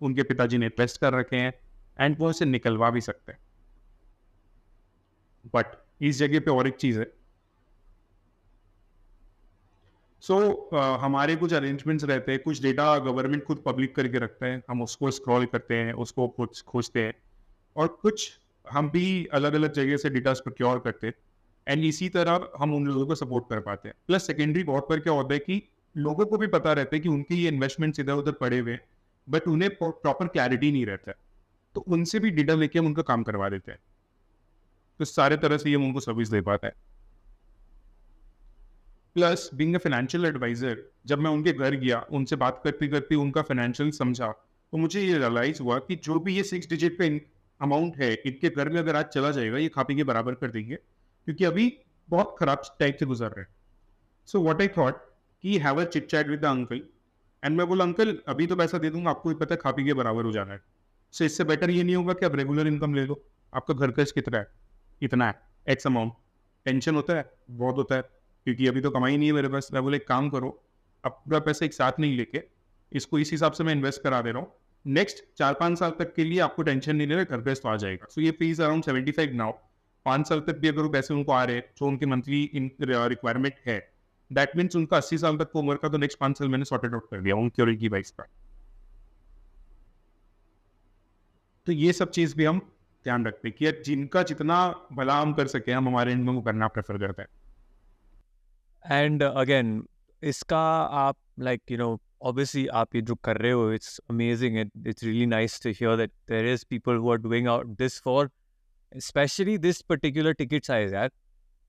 उनके पिताजी ने इन्वेस्ट कर रखे हैं, एंड वो उसे निकलवा भी सकते हैं. बट इस जगह पे और एक चीज है. सो हमारे कुछ अरेंजमेंट्स रहते हैं, कुछ डेटा गवर्नमेंट खुद पब्लिक करके रखते हैं, हम उसको स्क्रॉल करते हैं, उसको कुछ खोजते हैं, और कुछ हम भी अलग अलग जगह से डेटा प्रोक्योर करते हैं, एंड इसी तरह हम उन लोगों को सपोर्ट कर पाते हैं. प्लस सेकेंडरी बहुत बार क्या होता है कि लोगों को भी पता रहता है कि उनके ये इन्वेस्टमेंट्स इधर उधर पड़े हुए हैं, बट उन्हें प्रॉपर क्लैरिटी नहीं रहता है, तो उनसे भी डेटा लेके हम उनका काम करवा देते हैं. तो सारे तरह से ये हम उनको सर्विस दे पाता है. Plus being a financial advisor, जब मैं उनके घर गया, उनसे बात करते करते उनका फाइनेंशियल समझा, तो मुझे ये रियलाइज हुआ कि जो भी ये 6 डिजिट पे अमाउंट है, इनके घर में अगर आज चला जाएगा, ये खा पी के बराबर कर देंगे, क्योंकि अभी बहुत खराब टाइप से गुजर रहे हैं. सो व्हाट आई थॉट कि have a chit chat with the uncle, and मैं बोला अंकल अभी तो पैसा दे दूंगा, आपको भी पता है खा पी के बराबर हो जाना है. सो इससे बेटर ये नहीं होगा कि आप रेगुलर इनकम ले लो, आपका घर खर्च कितना है, इतना है, एक्स अमाउंट. टेंशन होता है, बहुत होता है, क्योंकि अभी तो कमाई नहीं है मेरे पास. मैं बोले एक काम करो, अब पूरा पैसा एक साथ नहीं लेके इसको इस हिसाब से मैं इन्वेस्ट करा दे रहा हूँ, नेक्स्ट 4-5 साल तक के लिए आपको टेंशन नहीं लेना, घर पे तो आ जाएगा. सो ये फीस अराउंड 75 नाउ. 5 साल तक भी अगर वो पैसे उनको आ रहे हैं, जो उनकी मंथली रिक्वायरमेंट है, दैट मीन्स उनका 80 साल तक को उम्र का, तो नेक्स्ट 5 साल मैंने सॉर्टेड आउट कर दिया उनकी और उनकी वाइफ का. तो ये सब चीज भी हम ध्यान रखते हैं कि यार जिनका जितना भला हम कर सके, हम हमारे एंड में वो करना प्रेफर करते हैं. एंड अगेन इसका आप obviously आप ये जो कर रहे हो, it's amazing, it's really nice to hear that there is people who are doing out this for especially this particular ticket size यार.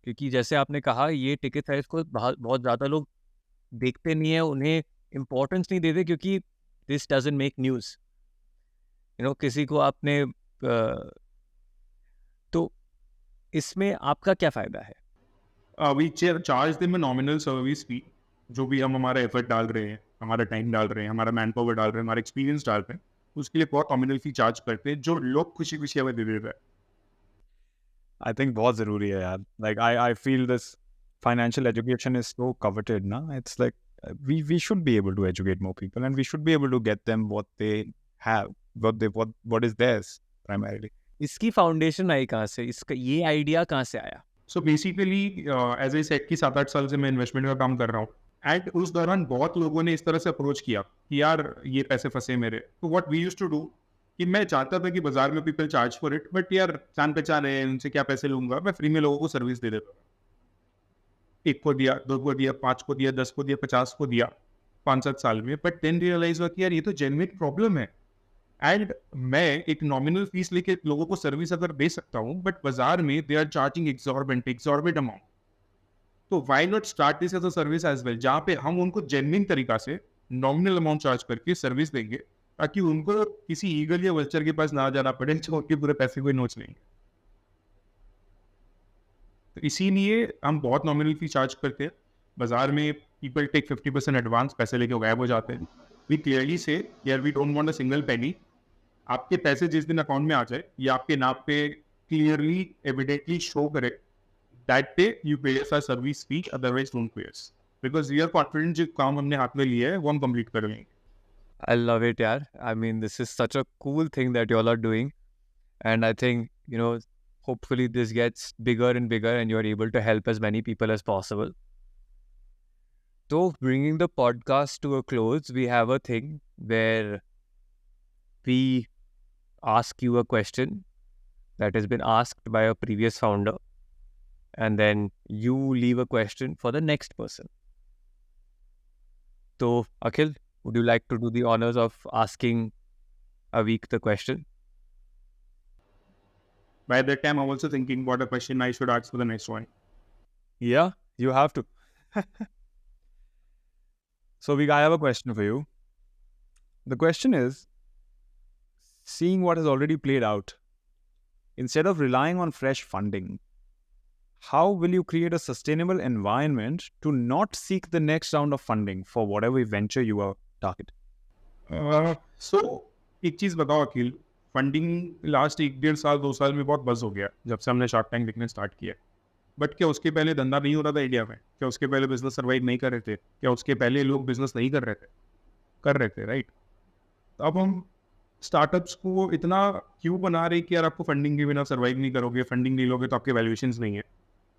क्योंकि जैसे आपने कहा, ये टिकट साइज को बहुत ज़्यादा लोग देखते नहीं है, उन्हें इम्पोर्टेंस नहीं देते, क्योंकि दिस डजंट मेक न्यूज़. किसी को आपने तो इसमें आपका क्या फ़ायदा है? We charge them nominal service fee. जो भी हम हमारा एफर्ट डाल रहे हैं, हमारा टाइम डाल रहे हैं, हमारा मैन पावर डाल रहे हैं, हमारा एक्सपीरियंस डाल रहे हैं, उसके लिए बहुत नॉमिनल फी चार्ज करते हैं, जो लोग खुशी खुशी हमें दे देते हैं. I think बहुत ज़रूरी है यार. Like I feel this financial education is so coveted ना. It's like we should be able to educate more people, and we should be able to get them what they have, what is theirs primarily. इसकी foundation आई कहाँ से? इसका ये idea कहाँ से आया? So basically as I said कि 7-8 साल से मैं इन्वेस्टमेंट का काम कर रहा हूँ, एंड उस दौरान बहुत लोगों ने इस तरह से अप्रोच किया कि यार ये पैसे फंसे मेरे. तो what we used to do, कि मैं चाहता था कि बाजार में people charge for it, but यार जान पहचान है, उनसे क्या पैसे लूंगा, मैं फ्री में लोगों को सर्विस दे देता हूँ। 1 को दिया, 2 को दिया, 5 को दिया, 10 को दिया, 50 को दिया 5-7 साल में, बट देन रियलाइज हुआ कि यार ये तो जेन्युइन प्रॉब्लम है। एंड मैं एक नॉमिनल फीस लेके लोगों को सर्विस अगर दे सकता हूँ, बट बाजार में they are charging exorbitant amount, तो why not start this as a service as well, जहाँ पे हम उनको जेन्युइन तरीका से नॉमिनल अमाउंट चार्ज करके सर्विस देंगे, ताकि उनको किसी ईगल या वल्चर के पास ना जाना पड़े जो उनके पूरे पैसे को नोच लेंगे। तो इसीलिए हम बहुत नॉमिनल फी चार्ज करते हैं। बाजार में पीपल टेक 50% एडवांस, पैसे लेके गायब हो जाते हैं। वी क्लियरली से यार we don't want a single penny. आपके पैसे जिस दिन अकाउंट में आ जाए, ये आपके नाम पे क्लियरली एविडेंटली शो करे, that day you pay us a service fee, otherwise don't pay us, because we are confident जो काम हमने हाथ में लिया है वो हम कंप्लीट कर लेंगे। I love it, yaar. I mean, this is such a cool thing that you all are doing. And I think, hopefully this gets bigger and bigger and you're able to help as many people as possible. So, bringing the podcast to a close, we have a thing where we ask you a question that has been asked by a previous founder, and then you leave a question for the next person. So, Akhil, would you like to do the honors of asking Aveek the question? By that time, I'm also thinking what a question I should ask for the next one. Yeah, you have to. So, I have a question for you. The question is, seeing what has already played out, instead of relying on fresh funding, how will you create a sustainable environment to not seek the next round of funding for whatever venture you are targeting? सो एक चीज़ बताओ अखिल, funding last 1-1.5 साल 2 साल में बहुत buzz हो गया जब से हमने शार्क टैंक देखने स्टार्ट किया। बट क्या उसके पहले धंधा नहीं हो रहा था इंडिया में? क्या उसके पहले बिजनेस सर्वाइव नहीं कर रहे थे? क्या उसके पहले लोग बिजनेस नहीं कर रहे थे? कर रहे थे, राइट? तो अब हम स्टार्टअप्स को इतना क्यों बना रहे कि यार आपको फंडिंग के बिना सर्वाइव नहीं करोगे, फंडिंग नहीं लोगे तो आपके वैल्यूएशंस नहीं है।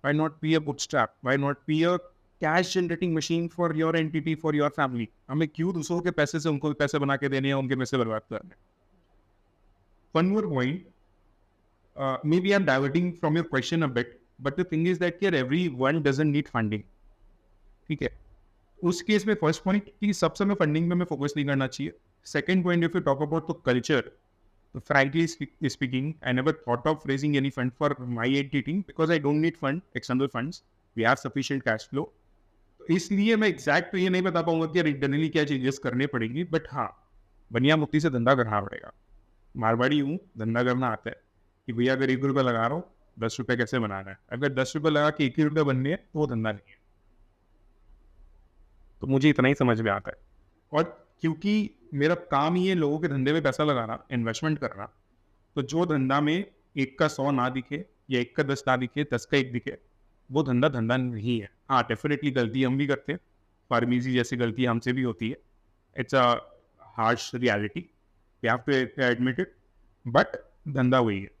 Why not be a bootstrap? Why not be a cash generating machine for your entity, for your family? हमें क्यों दूसरों के पैसे से उनको पैसे बना के देने हैं, उनके पैसे बर्बाद करने? One more point. Maybe I'm diverting from your question a bit, but the thing is that here everyone doesn't need funding. ठीक है? उस केस में फर्स्ट पॉइंट कि सब समय फंडिंग में हमें फोकस नहीं करना चाहिए। Second point, if you talk about the culture, frankly speaking, I never thought of raising any fund for my entity because I don't need external funds. We have sufficient cash flow. तो इसलिए मैं exact तो ये नहीं बता पाऊंगा कि यार इंटरनली क्या चेंजेस करने पड़ेंगी, बट हाँ, बनिया मुक्ति से धंधा करना पड़ेगा। मारवाड़ी हूँ, धंधा करना आता है कि भैया अगर 1 रुपया लगा रहा हूँ, 10 रुपये कैसे बनाना है। अगर 10 रुपये लगा के 1 रुपया बनने है तो वो धंधा नहीं है। तो मुझे इतना ही समझ में आता है। और क्योंकि मेरा काम ही है लोगों के धंधे में पैसा लगाना, इन्वेस्टमेंट करना, तो जो धंधा में 1 का 100 ना दिखे या 1 का 10 ना दिखे, 10 का 1 दिखे, वो धंधा नहीं है। हाँ, डेफिनेटली गलती हम भी करते हैं, फार्मेसी जैसी गलती हमसे भी होती है। It's a harsh reality, we have to admit it, but धंधा वही है।